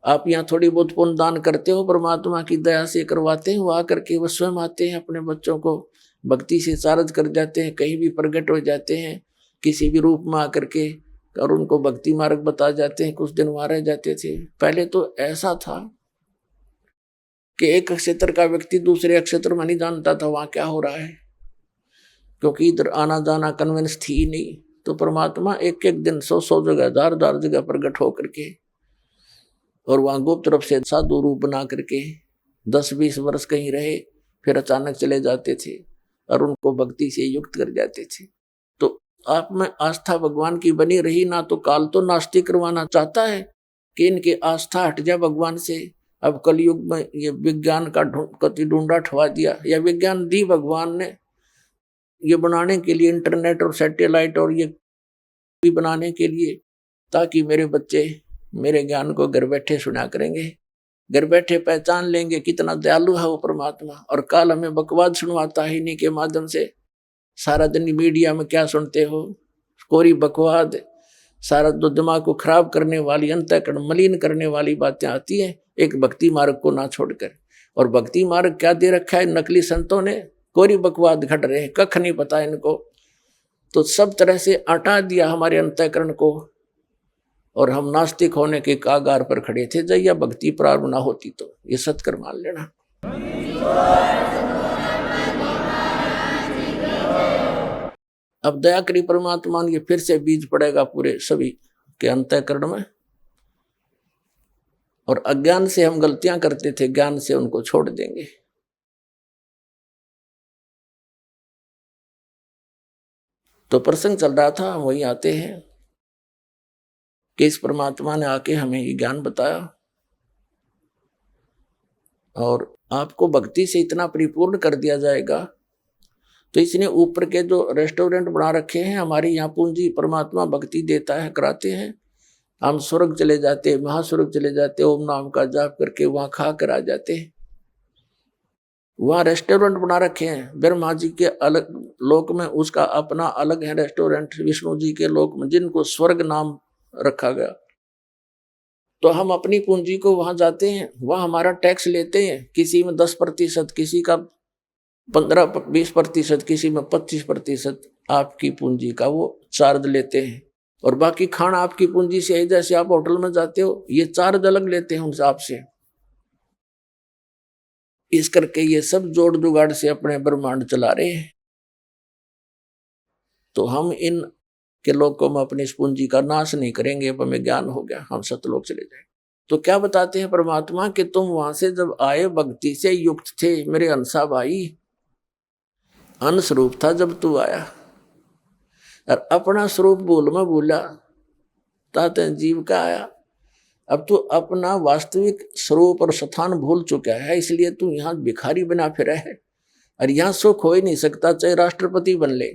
आप यहाँ थोड़ी बहुत पुण्य दान करते हो, परमात्मा की दया से करवाते हैं, वो आकर के वो स्वयं आते हैं, अपने बच्चों को भक्ति से चार्ज कर जाते हैं, कहीं भी प्रकट हो जाते हैं किसी भी रूप में आकर के, और उनको भक्ति मार्ग बता जाते हैं। कुछ दिन वहां रह जाते थे। पहले तो ऐसा था कि एक क्षेत्र का व्यक्ति दूसरे क्षेत्र में नहीं जानता था वहां क्या हो रहा है, क्योंकि इधर आना जाना कन्वेंस थी ही नहीं। तो परमात्मा एक एक दिन 100 जगह 1000 जगह प्रकट होकर के, और वहां गुप्त तरफ से साधु रूप बना करके 10-20 वर्ष कहीं रहे, फिर अचानक चले जाते थे और उनको भक्ति से युक्त कर जाते थे। तो आप में आस्था भगवान की बनी रही ना, तो काल तो नास्तिक करवाना चाहता है कि इनकी आस्था हट जाए भगवान से। अब कलयुग में ये विज्ञान का कति ढूंढा ठवा दिया, या विज्ञान दी भगवान ने ये बनाने के लिए, इंटरनेट और सैटेलाइट और ये भी बनाने के लिए, ताकि मेरे बच्चे मेरे ज्ञान को घर बैठे सुना करेंगे, घर बैठे पहचान लेंगे कितना दयालु है वो परमात्मा। और काल हमें बकवाद सुनवाता है इन्हीं के माध्यम से। सारा दिन मीडिया में क्या सुनते हो, कोरी बकवाद, सारा दो दिमाग को खराब करने वाली, अंतःकरण मलिन करने वाली बातें आती हैं, एक भक्ति मार्ग को ना छोड़कर। और भक्ति मार्ग क्या दे रखा है नकली संतों ने, कोरी बकवाद घट रहे हैं, कख नहीं पता इनको। तो सब तरह से हटा दिया हमारे अंतःकरण को, और हम नास्तिक होने के कागार पर खड़े थे। जब यह भक्ति प्रारंभ ना होती तो ये सत्कर मान लेना। अब दया करी परमात्मा ने, फिर से बीज पड़ेगा पूरे सभी के अंतःकरण में। और अज्ञान से हम गलतियां करते थे, ज्ञान से उनको छोड़ देंगे। तो प्रसंग चल रहा था, हम वही आते हैं कि इस परमात्मा ने आके हमें ये ज्ञान बताया और आपको भक्ति से इतना परिपूर्ण कर दिया जाएगा। तो इसने ऊपर के जो रेस्टोरेंट बना रखे हैं, हमारी यहाँ पूंजी परमात्मा भक्ति देता है, कराते हैं, हम स्वर्ग चले जाते, महास्वर्ग चले जाते, ओम नाम का जाप करके वहां खा कर आ जाते हैं। वहां रेस्टोरेंट बना रखे हैं, ब्रह्मा जी के अलग लोक में उसका अपना अलग है रेस्टोरेंट, विष्णु जी के लोक में जिनको स्वर्ग नाम रखा गया। तो हम अपनी पूंजी को वहां जाते हैं, वहां हमारा टैक्स लेते हैं, किसी में 10%, किसी का 15-20%, किसी में 25% आपकी पूंजी का वो चार्ज लेते हैं। और बाकी खाना आपकी पूंजी से है, जैसे आप होटल में जाते हो ये चार्ज अलग लेते हैं उनसे आपसे। इस करके ये सब जोड़ जुगाड़ से अपने ब्रह्मांड चला रहे हैं। तो हम इन के लोगों में अपनी इस पूंजी का नाश नहीं करेंगे, अब हमें ज्ञान हो गया, हम सतलोक चले जाएंगे। तो क्या बताते हैं परमात्मा कि तुम वहां से जब आए भक्ति से युक्त थे मेरे अंसा भाई, अन स्वरूप था जब तू आया, और अपना स्वरूप भूल में भूला ताते जीव का आया। अब तू अपना वास्तविक स्वरूप और स्थान भूल चुका है, इसलिए तू यहाँ भिखारी बना फिरा है। और यहाँ सुख हो ही नहीं सकता, चाहे राष्ट्रपति बन ले,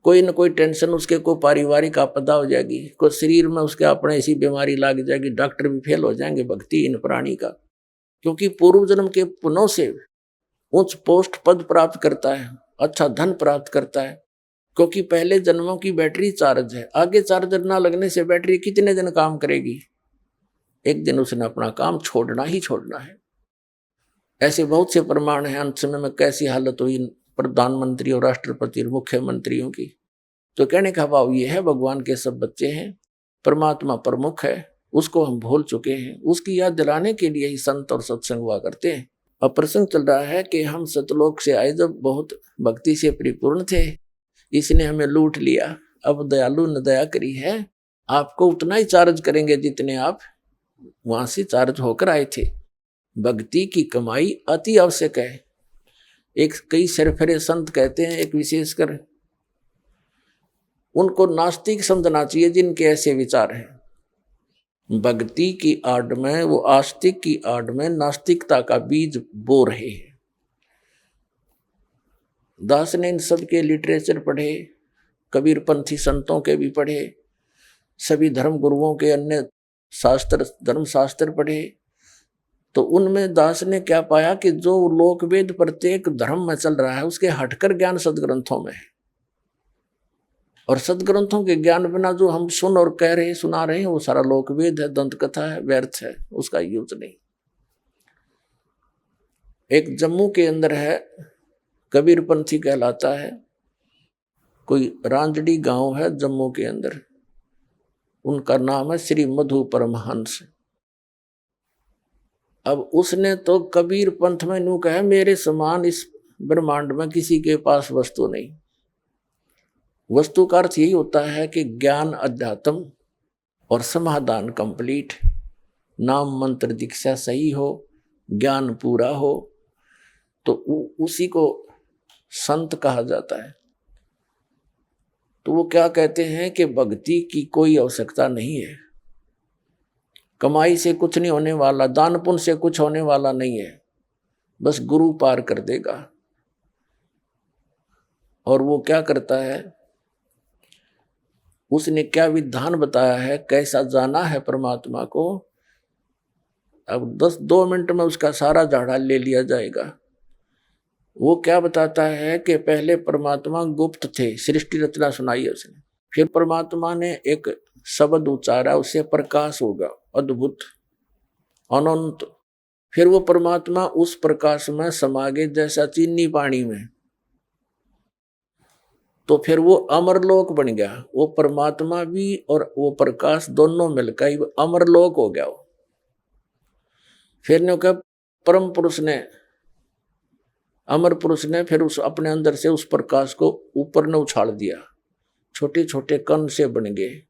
कोई न कोई टेंशन उसके को पारिवारिक आपदा हो जाएगी, कोई शरीर में उसके अपने ऐसी बीमारी लग जाएगी, डॉक्टर भी फेल हो जाएंगे भक्ति इन प्राणी का। क्योंकि पूर्व जन्म के पुण्यों से उच्च पोस्ट पद प्राप्त करता है, अच्छा धन प्राप्त करता है, क्योंकि पहले जन्मों की बैटरी चार्ज है। आगे चार्जर ना लगने से बैटरी कितने दिन काम करेगी, एक दिन उसने अपना काम छोड़ना ही छोड़ना है। ऐसे बहुत से प्रमाण हैं। अंत समय में कैसी हालत हुई प्रधानमंत्री और राष्ट्रपति और मुख्यमंत्रियों की। तो कहने का भाव ये है, भगवान के सब बच्चे हैं, परमात्मा प्रमुख है, उसको हम भूल चुके हैं, उसकी याद दिलाने के लिए ही संत और सत्संग हुआ करते हैं। अब प्रसंग चल रहा है कि हम सतलोक से आए जब बहुत भक्ति से परिपूर्ण थे, इसने हमें लूट लिया, अब दयालु ने दया करी है, आपको उतना ही चार्ज करेंगे जितने आप वहां से चार्ज होकर आए थे। भक्ति की कमाई अति आवश्यक है। एक कई सरफरे संत कहते हैं, एक विशेषकर उनको नास्तिक समझना चाहिए जिनके ऐसे विचार हैं। भक्ति की आड़ में, वो आस्तिक की आड़ में नास्तिकता का बीज बो रहे हैं। दास ने इन सब के लिटरेचर पढ़े, कबीरपंथी संतों के भी पढ़े, सभी धर्म गुरुओं के अन्य शास्त्र धर्म शास्त्र पढ़े। तो उनमें दास ने क्या पाया कि जो लोक वेद प्रत्येक धर्म में चल रहा है उसके हटकर ज्ञान सदग्रंथों में है। और सदग्रंथों के ज्ञान बिना जो हम सुन और कह रहे सुना रहे हैं वो सारा लोक वेद है, दंत कथा है, व्यर्थ है, उसका यूज नहीं। एक जम्मू के अंदर है, कबीरपंथी कहलाता है, कोई रांजड़ी गांव है जम्मू के अंदर, उनका नाम है श्री मधु परमहंस। अब उसने तो कबीर पंथ में नू कहा, मेरे समान इस ब्रह्मांड में किसी के पास वस्तु नहीं। वस्तु का अर्थ यही होता है कि ज्ञान अध्यात्म और समाधान कंप्लीट, नाम मंत्र दीक्षा सही हो, ज्ञान पूरा हो, तो उसी को संत कहा जाता है। तो वो क्या कहते हैं कि भक्ति की कोई आवश्यकता नहीं है, कमाई से कुछ नहीं होने वाला, दान पुण्य से कुछ होने वाला नहीं है, बस गुरु पार कर देगा। और वो क्या करता है, उसने क्या विधान बताया है, कैसा जाना है परमात्मा को। अब 2 मिनट में उसका सारा झाड़ा ले लिया जाएगा। वो क्या बताता है कि पहले परमात्मा गुप्त थे, सृष्टि रचना सुनाई है उसने, फिर परमात्मा ने एक शब्द उच्चारा, उससे प्रकाश होगा, अद्भुत अनंत। फिर वो परमात्मा उस प्रकाश में समा गए जैसा चीनी पानी में, तो फिर वो अमरलोक बन गया। वो परमात्मा भी और वो प्रकाश दोनों मिलकर अमरलोक हो गया। फिर ने कहा परम पुरुष ने, अमर पुरुष ने फिर उस अपने अंदर से उस प्रकाश को ऊपर ने उछाल दिया, छोटे छोटे कण से बन गए,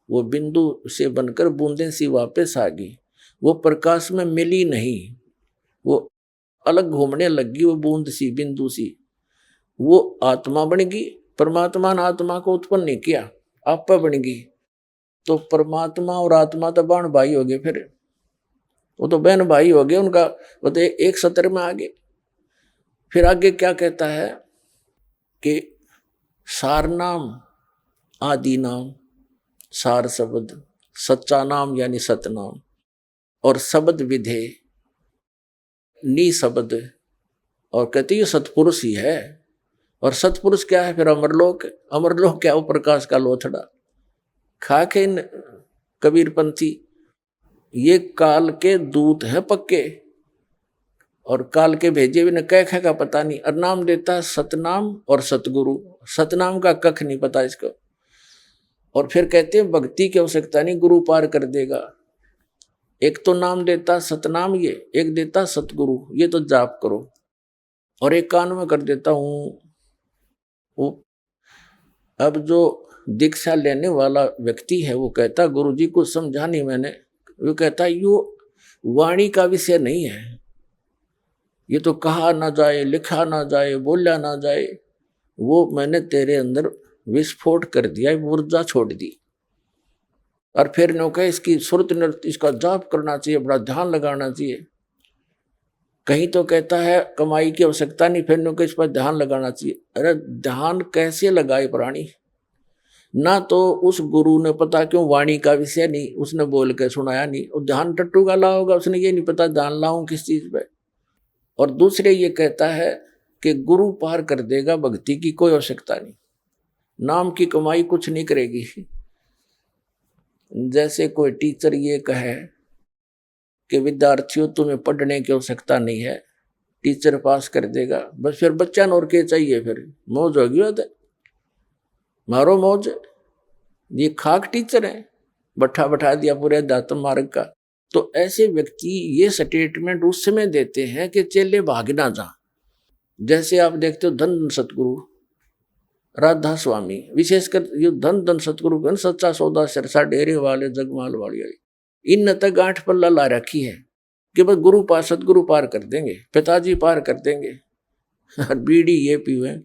वो बिंदु से बनकर बूंदें सी वापस आ गई। वो प्रकाश में मिली नहीं, वो अलग घूमने लगी, वो बूंद सी बिंदु सी, वो आत्मा बन गई। परमात्मा ने आत्मा को उत्पन्न नहीं किया, आप बन गई। तो परमात्मा और आत्मा तो बाण भाई हो गए। फिर वो तो बहन भाई हो गए उनका, वो तो एक सत्र में आ गए। फिर आगे क्या कहता है कि सार नाम आदि नाम, सार शब्द, सच्चा नाम यानी सतनाम, और शब्द विधे नी शब्द, और कहते ये सतपुरुष ही है। और सतपुरुष क्या है? फिर अमरलोक। अमरलोक क्या? वो प्रकाश का लोथड़ा। खाके कबीरपंथी ये काल के दूत है पक्के, और काल के भेजे भी न कह का पता नहीं, और नाम देता है सतनाम और सतगुरु। सतनाम का कख नहीं पता इसको। और फिर कहते हैं भक्ति की आवश्यकता नहीं, गुरु पार कर देगा। एक तो नाम देता सतनाम, ये एक देता सतगुरु, ये तो जाप करो। और एक कान में कर देता हूं। वो अब जो दीक्षा लेने वाला व्यक्ति है वो कहता गुरु जी को समझा नहीं मैंने। वो कहता यो वाणी का विषय नहीं है, ये तो कहा ना जाए, लिखा ना जाए, बोला ना जाए, वो मैंने तेरे अंदर विस्फोट कर दिया, ऊर्जा छोड़ दी। और फिर नो कहे इसकी सुरत नृत्य, इसका जाप करना चाहिए, बड़ा ध्यान लगाना चाहिए। कहीं तो कहता है कमाई की आवश्यकता नहीं, फिर नो कहे इस पर ध्यान लगाना चाहिए। अरे ध्यान कैसे लगाए प्राणी? ना तो उस गुरु ने पता क्यों वाणी का विषय नहीं, उसने बोल के सुनाया नहीं, और ध्यान टट्टू का ला होगा, उसने ये नहीं पता ध्यान लाऊं किस चीज पे। और दूसरे ये कहता है कि गुरु पार कर देगा, भक्ति की कोई आवश्यकता नहीं, नाम की कमाई कुछ नहीं करेगी। जैसे कोई टीचर ये कहे कि विद्यार्थियों तुम्हें पढ़ने की आवश्यकता नहीं है, टीचर पास कर देगा, बस फिर बच्चा और के चाहिए, फिर मौज होगी होता मारो मौज। ये खाक टीचर है, बैठा दिया पूरे अध्यात्म मार्ग का। तो ऐसे व्यक्ति ये स्टेटमेंट उस समय देते हैं कि चेले भाग ना जा। जैसे आप देखते हो धन सतगुरु राधा स्वामी, विशेषकर ये धन सतगुरु सच्चा सौदा सरसा डेरे वाले जगमाल वाली, इन तक गांठ पल्ला ला रखी है कि बस गुरु पार सतगुरु पार कर देंगे, पिताजी पार कर देंगे। और बीड़ी ये पीवे,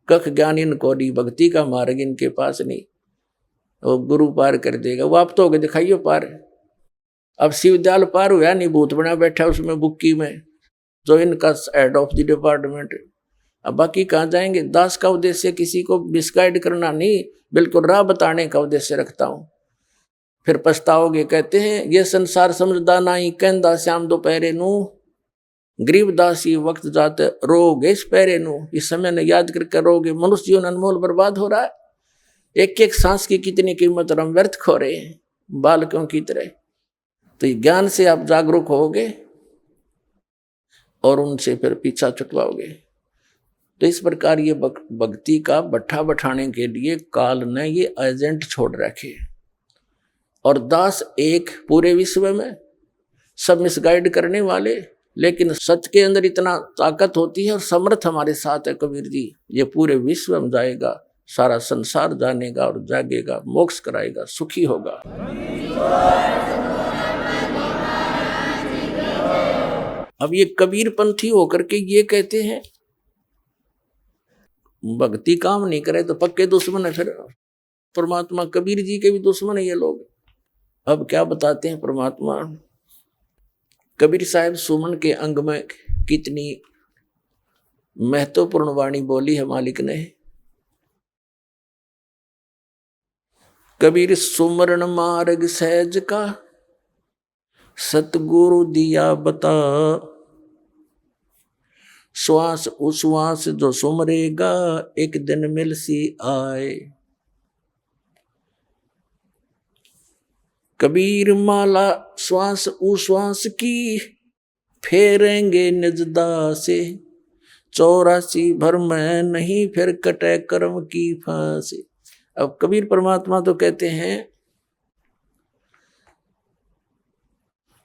कख ज्ञान इनको दी, भक्ति का मार्ग इनके पास नहीं, वो गुरु पार कर देगा। वो आप तो हो गए दिखाइयो पार। अब शिवदयाल पार हुआ नहीं, भूत बना बैठा उसमें बुक्की में, जो इनका हेड ऑफ द डिपार्टमेंट। अब बाकी कहाँ जाएंगे? दास का उद्देश्य किसी को मिसगाइड करना नहीं, बिल्कुल राह बताने का उद्देश्य रखता हूं। फिर पछताओगे। कहते हैं ये संसार समझदा नहीं, कहंदा श्याम दोपहरे नू, गरीबदास ये वक्त जाते रोगे इस पैरे नू। इस समय ने याद करके रोगे। मनुष्य जीवन अनमोल बर्बाद हो रहा है, एक एक सांस की कितनी कीमत और हम व्यर्थ खो रहे हैं बालकों की तरह। तो ज्ञान से आप जागरूक होगे और उनसे फिर पीछा छुटवाओगे। तो इस प्रकार ये भक्ति का बट्ठा बैठाने के लिए काल ने ये एजेंट छोड़ रखे। और दास एक पूरे विश्व में, सब मिसगाइड करने वाले, लेकिन सच के अंदर इतना ताकत होती है और समर्थ हमारे साथ है कबीर जी। ये पूरे विश्व में जाएगा, सारा संसार जानेगा और जागेगा, मोक्ष कराएगा, सुखी होगा। अब ये कबीर पंथी होकर के ये कहते हैं भक्ति काम नहीं करे तो पक्के दुश्मन है। फिर परमात्मा कबीर जी के भी दुश्मन है ये लोग। अब क्या बताते हैं परमात्मा? कबीर साहब सुमन के अंग में कितनी महत्वपूर्ण वाणी बोली है मालिक ने। कबीर सुमरण मार्ग सहज का, सतगुरु दिया बता, श्वास उश्वास जो सुमरेगा, एक दिन मिल सी आए। कबीर माला श्वास उश्वास की, फेरेंगे निजदा से, 84 भर में नहीं फिर कटे कर्म की फांसी। अब कबीर परमात्मा तो कहते हैं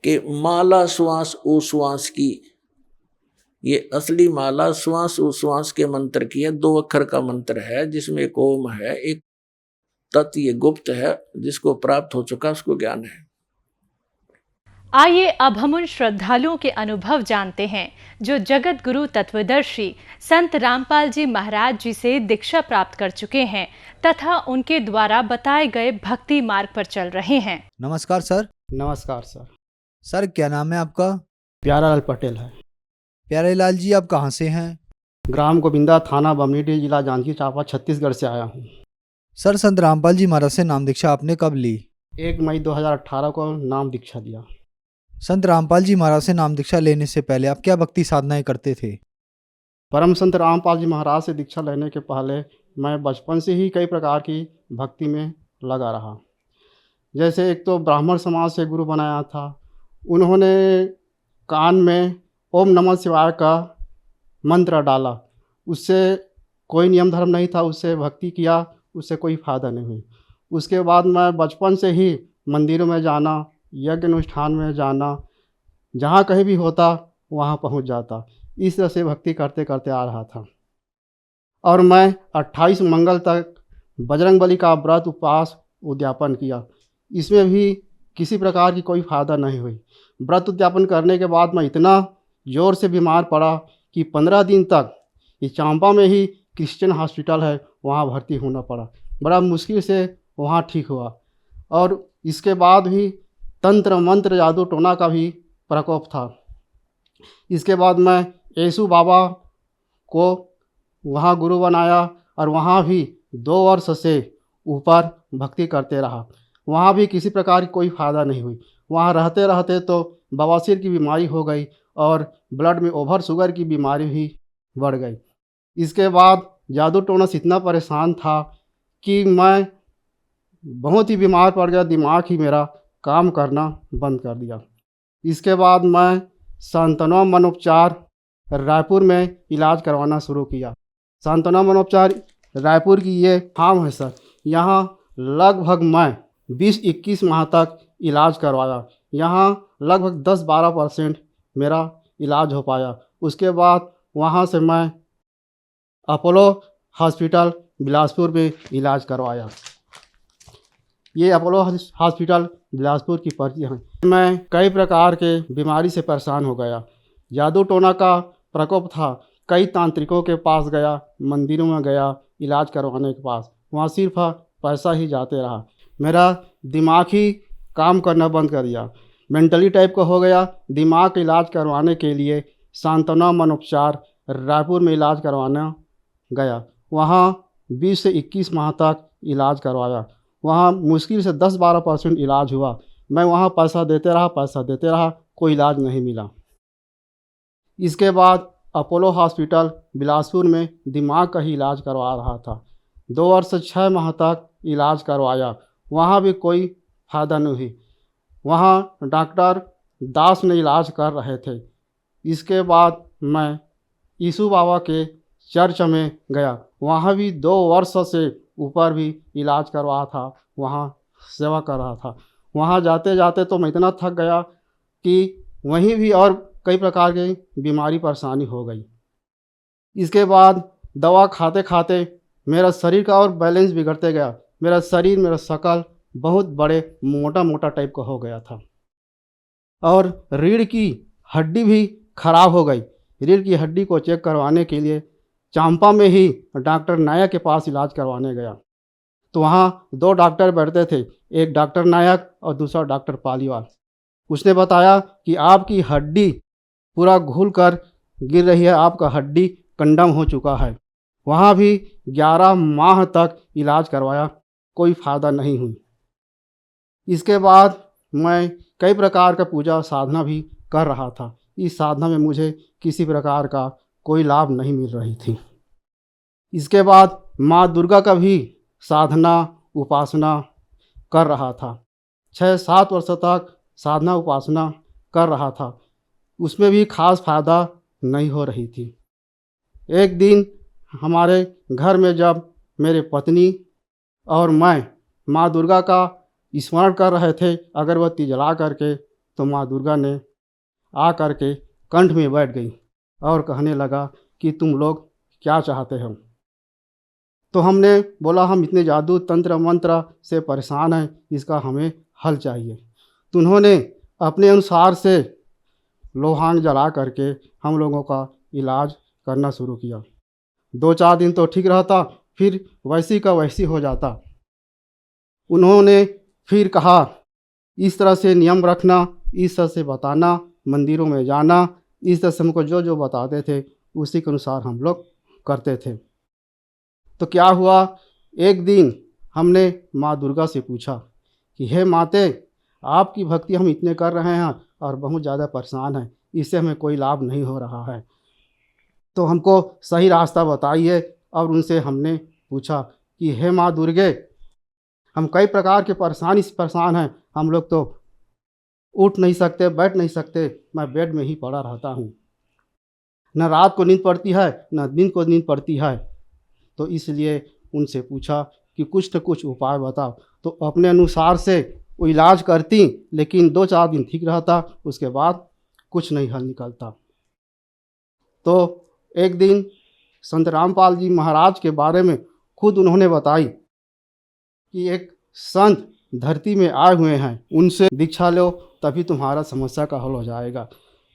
कि माला श्वास उश्वास की, ये असली माला श्वास उश्वास के मंत्र की है। 2 अक्षर का मंत्र है जिसमें एक ओम है, एक तत्, ये गुप्त है, जिसको प्राप्त हो चुका उसको ज्ञान है। आइए अब हम उन श्रद्धालुओं के अनुभव जानते हैं जो जगत गुरु तत्वदर्शी संत रामपाल जी महाराज जी से दीक्षा प्राप्त कर चुके हैं तथा उनके द्वारा बताए गए भक्ति मार्ग पर चल रहे हैं। नमस्कार सर। नमस्कार सर। सर क्या नाम है आपका? प्यारालाल पटेल है। प्यारेलाल जी, आप कहाँ से हैं? ग्राम गोविंदा, थाना बमनीडी, जिला जांजगीर चांपा, छत्तीसगढ़ से आया हूँ। सर, संत रामपाल जी महाराज से नाम दीक्षा आपने कब ली? 1 मई 2018 को नाम दीक्षा लिया। संत रामपाल जी महाराज से नाम दीक्षा लेने से पहले आप क्या भक्ति साधनाएं करते थे? परम संत रामपाल जी महाराज से दीक्षा लेने के पहले मैं बचपन से ही कई प्रकार की भक्ति में लगा रहा। जैसे एक तो ब्राह्मण समाज से गुरु बनाया था, उन्होंने कान में ओम नमः शिवाय का मंत्र डाला, उससे कोई नियम धर्म नहीं था, उससे भक्ति किया, उससे कोई फ़ायदा नहीं हुई। उसके बाद मैं बचपन से ही मंदिरों में जाना, यज्ञ अनुष्ठान में जाना, जहाँ कहीं भी होता वहाँ पहुँच जाता। इस तरह से भक्ति करते करते आ रहा था। और मैं 28 मंगल तक बजरंगबली का व्रत उपवास उद्यापन किया। इसमें भी किसी प्रकार की कोई फ़ायदा नहीं हुई। व्रत उद्यापन करने के बाद मैं इतना ज़ोर से बीमार पड़ा कि 15 दिन तक इस चांपा में ही क्रिश्चियन हॉस्पिटल है, वहाँ भर्ती होना पड़ा। बड़ा मुश्किल से वहाँ ठीक हुआ। और इसके बाद भी तंत्र मंत्र जादू टोना का भी प्रकोप था। इसके बाद मैं येसु बाबा को वहाँ गुरु बनाया और वहाँ भी 2 वर्ष से ऊपर भक्ति करते रहा। वहाँ भी किसी प्रकार की कोई फ़ायदा नहीं हुई। वहाँ रहते रहते तो बवासीर की बीमारी हो गई और ब्लड में ओवर शुगर की बीमारी भी बढ़ गई। इसके बाद जादू टोना से इतना परेशान था कि मैं बहुत ही बीमार पड़ गया, दिमाग ही मेरा काम करना बंद कर दिया। इसके बाद मैं सांत्वना मनोपचार रायपुर में इलाज करवाना शुरू किया। सांत्वना मनोपचार रायपुर की ये फार्म है सर। यहाँ लगभग मैं 20-21 माह तक इलाज करवाया। यहाँ लगभग 10-12% मेरा इलाज हो पाया। उसके बाद वहाँ से मैं अपोलो हॉस्पिटल बिलासपुर में इलाज करवाया। ये अपोलो हॉस्पिटल बिलासपुर की पर्ची है। मैं कई प्रकार के बीमारी से परेशान हो गया। जादू टोना का प्रकोप था। कई तांत्रिकों के पास गया, मंदिरों में गया इलाज करवाने के पास, वहाँ सिर्फ पैसा ही जाते रहा। मेरा दिमाग ही काम करना बंद कर दिया, मेंटली टाइप का हो गया। दिमाग का इलाज करवाने के लिए सांत्वना मनोपचार रायपुर में इलाज करवाना गया। वहाँ 20 से 21 माह तक इलाज करवाया। वहाँ मुश्किल से 10-12% इलाज हुआ। मैं वहाँ पैसा देते रहा, कोई इलाज नहीं मिला। इसके बाद अपोलो हॉस्पिटल बिलासपुर में दिमाग का ही इलाज करवा रहा था। 2 वर्ष से 6 माह तक इलाज करवाया। वहाँ भी कोई फ़ायदा नहीं हुई। वहाँ डॉक्टर दास ने इलाज कर रहे थे। इसके बाद मैं यीशु बाबा के चर्च में गया। वहाँ भी 2 वर्ष से ऊपर भी इलाज करवा था, वहाँ सेवा कर रहा था। वहाँ जाते जाते तो मैं इतना थक गया कि वहीं भी और कई प्रकार की बीमारी परेशानी हो गई। इसके बाद दवा खाते खाते मेरा शरीर का और बैलेंस बिगड़ते गया। मेरा शरीर, मेरा शकल बहुत बड़े मोटा टाइप का हो गया था। और रीढ़ की हड्डी भी खराब हो गई। रीढ़ की हड्डी को चेक करवाने के लिए चांपा में ही डॉक्टर नायक के पास इलाज करवाने गया। तो वहाँ 2 डॉक्टर बैठते थे, एक डॉक्टर नायक और दूसरा डॉक्टर पालीवाल। उसने बताया कि आपकी हड्डी पूरा घुल कर गिर रही है, आपका हड्डी कंडम हो चुका है। वहाँ भी 11 माह तक इलाज करवाया, कोई फ़ायदा नहीं हुई। इसके बाद मैं कई प्रकार का पूजा साधना भी कर रहा था। इस साधना में मुझे किसी प्रकार का कोई लाभ नहीं मिल रही थी। इसके बाद माँ दुर्गा का भी साधना उपासना कर रहा था। 6-7 वर्ष तक साधना उपासना कर रहा था। उसमें भी खास फ़ायदा नहीं हो रही थी। एक दिन हमारे घर में जब मेरे पत्नी और मैं माँ दुर्गा का स्मरण कर रहे थे अगरबत्ती जला करके, तो माँ दुर्गा ने आ करके कंठ में बैठ गई और कहने लगा कि तुम लोग क्या चाहते हो। तो हमने बोला हम इतने जादू तंत्र मंत्र से परेशान हैं, इसका हमें हल चाहिए। तो उन्होंने अपने अनुसार से लोहांग जला करके हम लोगों का इलाज करना शुरू किया। 2-4 दिन तो ठीक रहता, फिर वैसी का वैसी हो जाता। उन्होंने फिर कहा इस तरह से नियम रखना, इस तरह से बताना, मंदिरों में जाना, इस तरह से हमको जो जो बताते थे उसी के अनुसार हम लोग करते थे। तो क्या हुआ, एक दिन हमने माँ दुर्गा से पूछा कि हे माते, आपकी भक्ति हम इतने कर रहे हैं और बहुत ज़्यादा परेशान हैं, इससे हमें कोई लाभ नहीं हो रहा है, तो हमको सही रास्ता बताइए। और उनसे हमने पूछा कि हे माँ दुर्गे, हम कई प्रकार के परेशान हैं, हम लोग तो उठ नहीं सकते, बैठ नहीं सकते, मैं बेड में ही पड़ा रहता हूँ, न रात को नींद पड़ती है न दिन को नींद पड़ती है। तो इसलिए उनसे पूछा कि कुछ न कुछ उपाय बताओ। तो अपने अनुसार से वो इलाज करती, लेकिन 2-4 दिन ठीक रहता, उसके बाद कुछ नहीं हल निकलता। तो एक दिन संत रामपाल जी महाराज के बारे में खुद उन्होंने बताई कि एक संत धरती में आए हुए हैं, उनसे दीक्षा लो तभी तुम्हारा समस्या का हल हो जाएगा।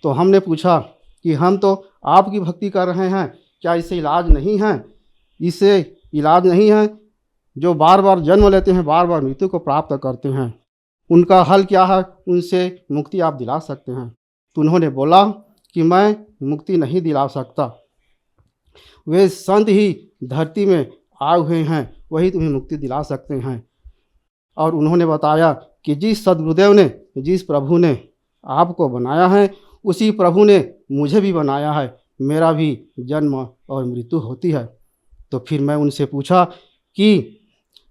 तो हमने पूछा कि हम तो आपकी भक्ति कर रहे हैं, क्या इससे इलाज नहीं है? इससे इलाज नहीं है, जो बार बार जन्म लेते हैं, बार बार मृत्यु को प्राप्त करते हैं, उनका हल क्या है? उनसे मुक्ति आप दिला सकते हैं। तो उन्होंने बोला कि मैं मुक्ति नहीं दिला सकता, वे संत ही धरती में आए हुए हैं, वही तुम्हें मुक्ति दिला सकते हैं। और उन्होंने बताया कि जिस सद्गुरुदेव ने, जिस प्रभु ने आपको बनाया है, उसी प्रभु ने मुझे भी बनाया है, मेरा भी जन्म और मृत्यु होती है। तो फिर मैं उनसे पूछा कि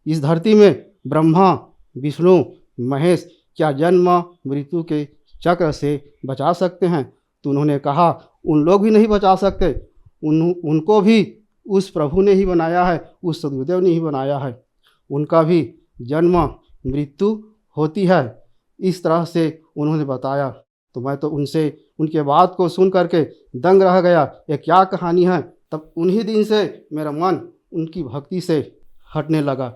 इस धरती में ब्रह्मा, विष्णु, महेश क्या जन्म मृत्यु के चक्र से बचा सकते हैं? तो उन्होंने कहा उन लोग भी नहीं बचा सकते, उनको भी उस प्रभु ने ही बनाया है, उस सद्गुरुदेव ने ही बनाया है, उनका भी जन्म मृत्यु होती है। इस तरह से उन्होंने बताया। तो मैं तो उनसे, उनके बात को सुन करके दंग रह गया, ये क्या कहानी है। तब उन्हीं दिन से मेरा मन उनकी भक्ति से हटने लगा,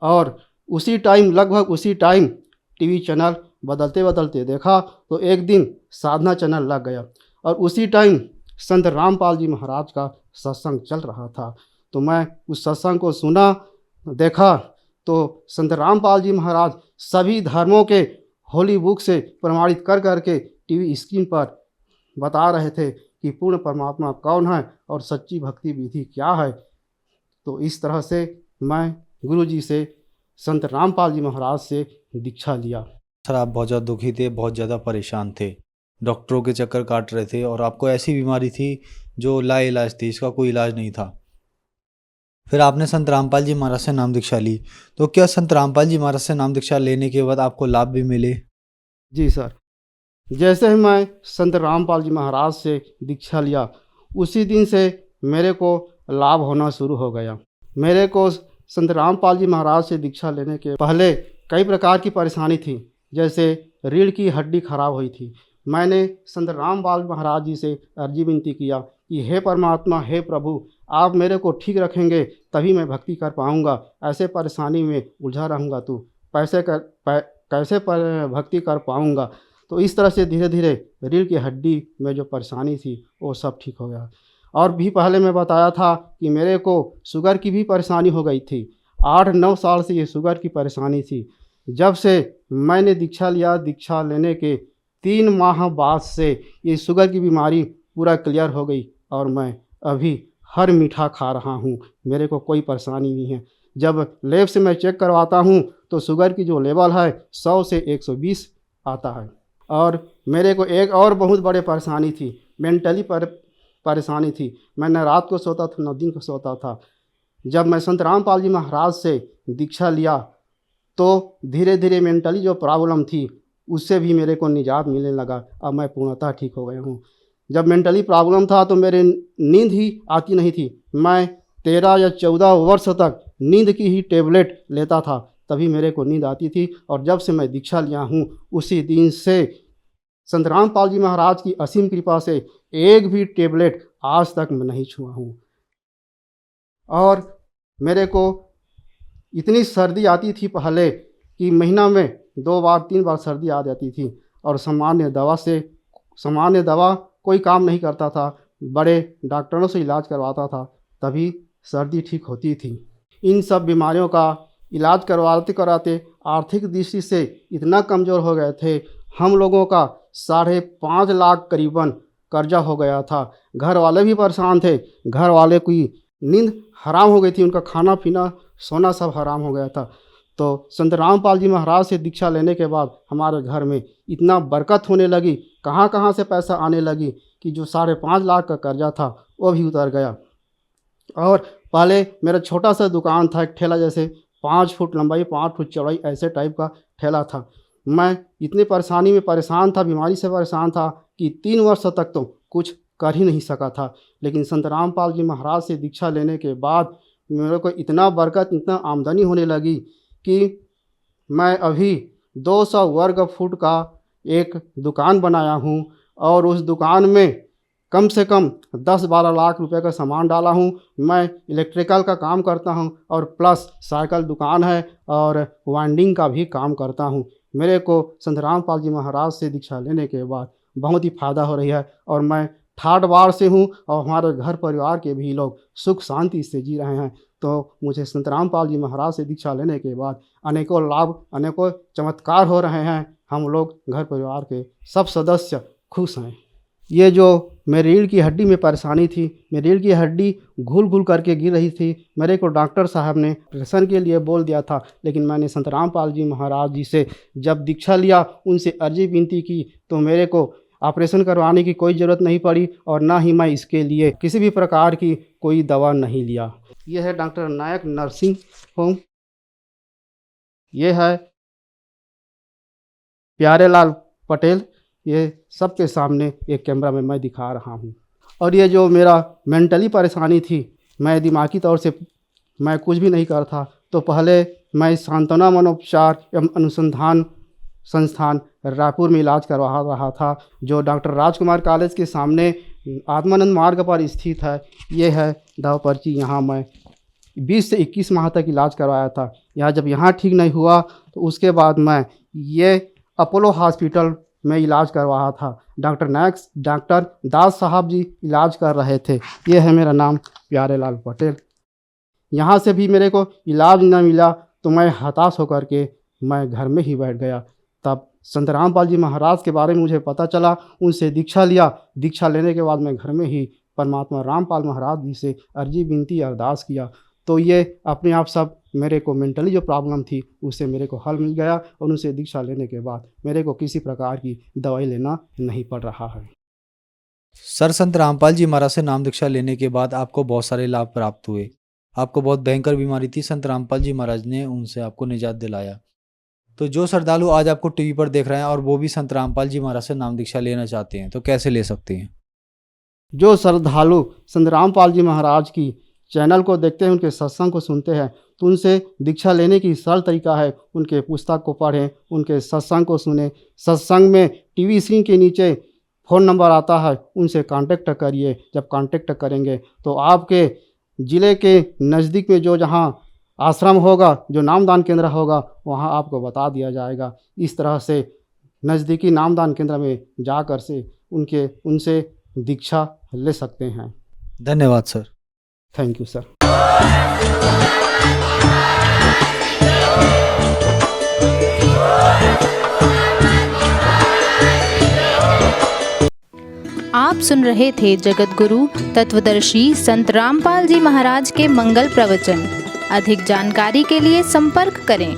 और उसी टाइम, लगभग उसी टाइम टीवी चैनल बदलते बदलते देखा तो एक दिन साधना चैनल लग गया, और उसी टाइम संत रामपाल जी महाराज का सत्संग चल रहा था। तो मैं उस सत्संग को सुना, देखा, तो संत रामपाल जी महाराज सभी धर्मों के होली बुक से प्रमाणित कर करके टीवी स्क्रीन पर बता रहे थे कि पूर्ण परमात्मा कौन है और सच्ची भक्ति विधि क्या है। तो इस तरह से मैं गुरु जी से, संत रामपाल जी महाराज से दीक्षा लिया। सर, आप बहुत ज़्यादा दुखी थे, बहुत ज़्यादा परेशान थे, डॉक्टरों के चक्कर काट रहे थे और आपको ऐसी बीमारी थी जो लाइलाज थी, इसका कोई इलाज नहीं था। फिर आपने संत रामपाल जी महाराज से नाम दीक्षा ली, तो क्या संत रामपाल जी महाराज से नाम दीक्षा लेने के बाद आपको लाभ भी मिले? जी सर, जैसे ही मैं संत रामपाल जी महाराज से दीक्षा लिया, उसी दिन से मेरे को लाभ होना शुरू हो गया। मेरे को संत रामपाल जी महाराज से दीक्षा लेने के पहले कई प्रकार की परेशानी थी, जैसे रीढ़ की हड्डी खराब हुई थी। मैंने संत रामपाल महाराज जी से अर्जी विनती किया कि हे परमात्मा, हे प्रभु, आप मेरे को ठीक रखेंगे तभी मैं भक्ति कर पाऊँगा, ऐसे परेशानी में उलझा रहूँगा तो कैसे भक्ति कर पाऊँगा। तो इस तरह से धीरे धीरे रीढ़ की हड्डी में जो परेशानी थी वो सब ठीक हो गया। और भी पहले मैं बताया था कि मेरे को शुगर की भी परेशानी हो गई थी, 8-9 साल से ये शुगर की परेशानी थी। जब से मैंने दीक्षा लिया, दीक्षा लेने के 3 माह बाद से ये शुगर की बीमारी पूरा क्लियर हो गई और मैं अभी हर मीठा खा रहा हूँ, मेरे को कोई परेशानी नहीं है। जब लैब से मैं चेक करवाता हूँ तो शुगर की जो लेवल है 100 से 120 आता है। और मेरे को एक और बहुत बड़े परेशानी थी, मेंटली परेशानी थी। मैं न रात को सोता था न दिन को सोता था। जब मैं संत रामपाल जी महाराज से दीक्षा लिया तो धीरे धीरे मेंटली जो प्रॉब्लम थी उससे भी मेरे को निजात मिलने लगा। अब मैं पूर्णतः ठीक हो गया हूँ। जब मेंटली प्रॉब्लम था तो मेरे नींद ही आती नहीं थी। मैं 13 या 14 वर्ष तक नींद की ही टेबलेट लेता था, तभी मेरे को नींद आती थी। और जब से मैं दीक्षा लिया हूँ उसी दिन से संत रामपाल जी महाराज की असीम कृपा से एक भी टेबलेट आज तक मैं नहीं छुआ हूँ। और मेरे को इतनी सर्दी आती थी पहले कि महीना में 2 बार 3 बार सर्दी आ जाती थी, और सामान्य दवा कोई काम नहीं करता था। बड़े डॉक्टरों से इलाज करवाता था तभी सर्दी ठीक होती थी। इन सब बीमारियों का इलाज करवाते कराते आर्थिक दृष्टि से इतना कमज़ोर हो गए थे, हम लोगों का 5.5 लाख करीबन कर्जा हो गया था। घर वाले भी परेशान थे, घर वाले की नींद हराम हो गई थी, उनका खाना पीना सोना सब हराम हो गया था। तो संत रामपाल जी महाराज से दीक्षा लेने के बाद हमारे घर में इतना बरकत होने लगी, कहाँ कहाँ से पैसा आने लगी कि जो 5.5 लाख का कर्जा था वो भी उतर गया। और पहले मेरा छोटा सा दुकान था, एक ठेला जैसे 5 फुट लंबाई 5 फुट चौड़ाई ऐसे टाइप का ठेला था। मैं इतनी परेशानी में परेशान था, बीमारी से परेशान था कि 3 वर्ष तक तो कुछ कर ही नहीं सका था। लेकिन संत रामपाल जी महाराज से दीक्षा लेने के बाद मेरे को इतना बरकत, इतना आमदनी होने लगी कि मैं अभी 200 वर्ग फुट का एक दुकान बनाया हूँ और उस दुकान में कम से कम 10-12 लाख रुपए का सामान डाला हूँ। मैं इलेक्ट्रिकल का काम करता हूँ और प्लस साइकिल दुकान है और वाइंडिंग का भी काम करता हूँ। मेरे को संत रामपाल जी महाराज से दीक्षा लेने के बाद बहुत ही फ़ायदा हो रही है और मैं ठाठ बाढ़ से हूँ और हमारे घर परिवार के भी लोग सुख शांति से जी रहे हैं। तो मुझे संत रामपाल जी महाराज से दीक्षा लेने के बाद अनेकों लाभ, अनेकों चमत्कार हो रहे हैं। हम लोग घर परिवार के सब सदस्य खुश हैं। ये जो मेरी रीढ़ की हड्डी में परेशानी थी, मेरी रीढ़ की हड्डी घुल घुल करके गिर रही थी, मेरे को डॉक्टर साहब ने ऑपरेशन के लिए बोल दिया था। लेकिन मैंने संत रामपाल जी महाराज जी से जब दीक्षा लिया, उनसे अर्जी विनती की तो मेरे को ऑपरेशन करवाने की कोई ज़रूरत नहीं पड़ी और ना ही मैं इसके लिए किसी भी प्रकार की कोई दवा नहीं लिया। ये है डॉक्टर नायक नर्सिंग होम, ये है प्यारेलाल पटेल, ये सबके सामने एक कैमरा में मैं दिखा रहा हूँ। और ये जो मेरा मेंटली परेशानी थी, मैं दिमागी तौर से मैं कुछ भी नहीं कर था, तो पहले मैं सांत्वना मनोपचार एवं अनुसंधान संस्थान रायपुर में इलाज करवा रहा था, जो डॉक्टर राजकुमार कॉलेज के सामने आत्मानंद मार्ग पर स्थित है। ये है दवा पर्ची, यहाँ मैं 20 से 21 माह तक इलाज करवाया था। यहाँ जब यहाँ ठीक नहीं हुआ तो उसके बाद मैं ये अपोलो हॉस्पिटल में इलाज करवाया था। डॉक्टर दास साहब जी इलाज कर रहे थे। ये है मेरा नाम प्यारेलाल पटेल। यहाँ से भी मेरे को इलाज न मिला तो मैं हताश होकर के मैं घर में ही बैठ गया। तब संत रामपाल जी महाराज के बारे में मुझे पता चला, उनसे दीक्षा लिया। दीक्षा लेने के बाद मैं घर में ही परमात्मा रामपाल महाराज जी से अर्जी विनती अरदास किया, तो ये अपने आप सब मेरे को मेंटली जो प्रॉब्लम थी उससे मेरे को हल मिल गया और उनसे दीक्षा लेने के बाद मेरे को किसी प्रकार की दवाई लेना नहीं पड़ रहा है। सर, संत रामपाल जी महाराज से नाम दीक्षा लेने के बाद आपको बहुत सारे लाभ प्राप्त हुए। आपको बहुत भयंकर बीमारी थी, संत रामपाल जी महाराज ने उनसे आपको निजात दिलाया। तो जो श्रद्धालु आज आपको टीवी पर देख रहे हैं और वो भी संत रामपाल जी महाराज से नाम दीक्षा लेना चाहते हैं तो कैसे ले सकते हैं? जो श्रद्धालु संत रामपाल जी महाराज की चैनल को देखते हैं, उनके सत्संग को सुनते हैं, तो उनसे दीक्षा लेने की सरल तरीका है, उनके पुस्तक को पढ़ें, उनके सत्संग को सुनें। सत्संग में टीवी स्क्रीन के नीचे फ़ोन नंबर आता है, उनसे कांटेक्ट करिए। जब कांटेक्ट करेंगे तो आपके ज़िले के नज़दीक में जो जहाँ आश्रम होगा, जो नामदान केंद्र होगा, वहाँ आपको बता दिया जाएगा। इस तरह से नज़दीकी नामदान केंद्र में जाकर से उनसे दीक्षा ले सकते हैं। धन्यवाद सर। Thank you sir. आप सुन रहे थे जगत गुरु तत्वदर्शी संत रामपाल जी महाराज के मंगल प्रवचन। अधिक जानकारी के लिए संपर्क करें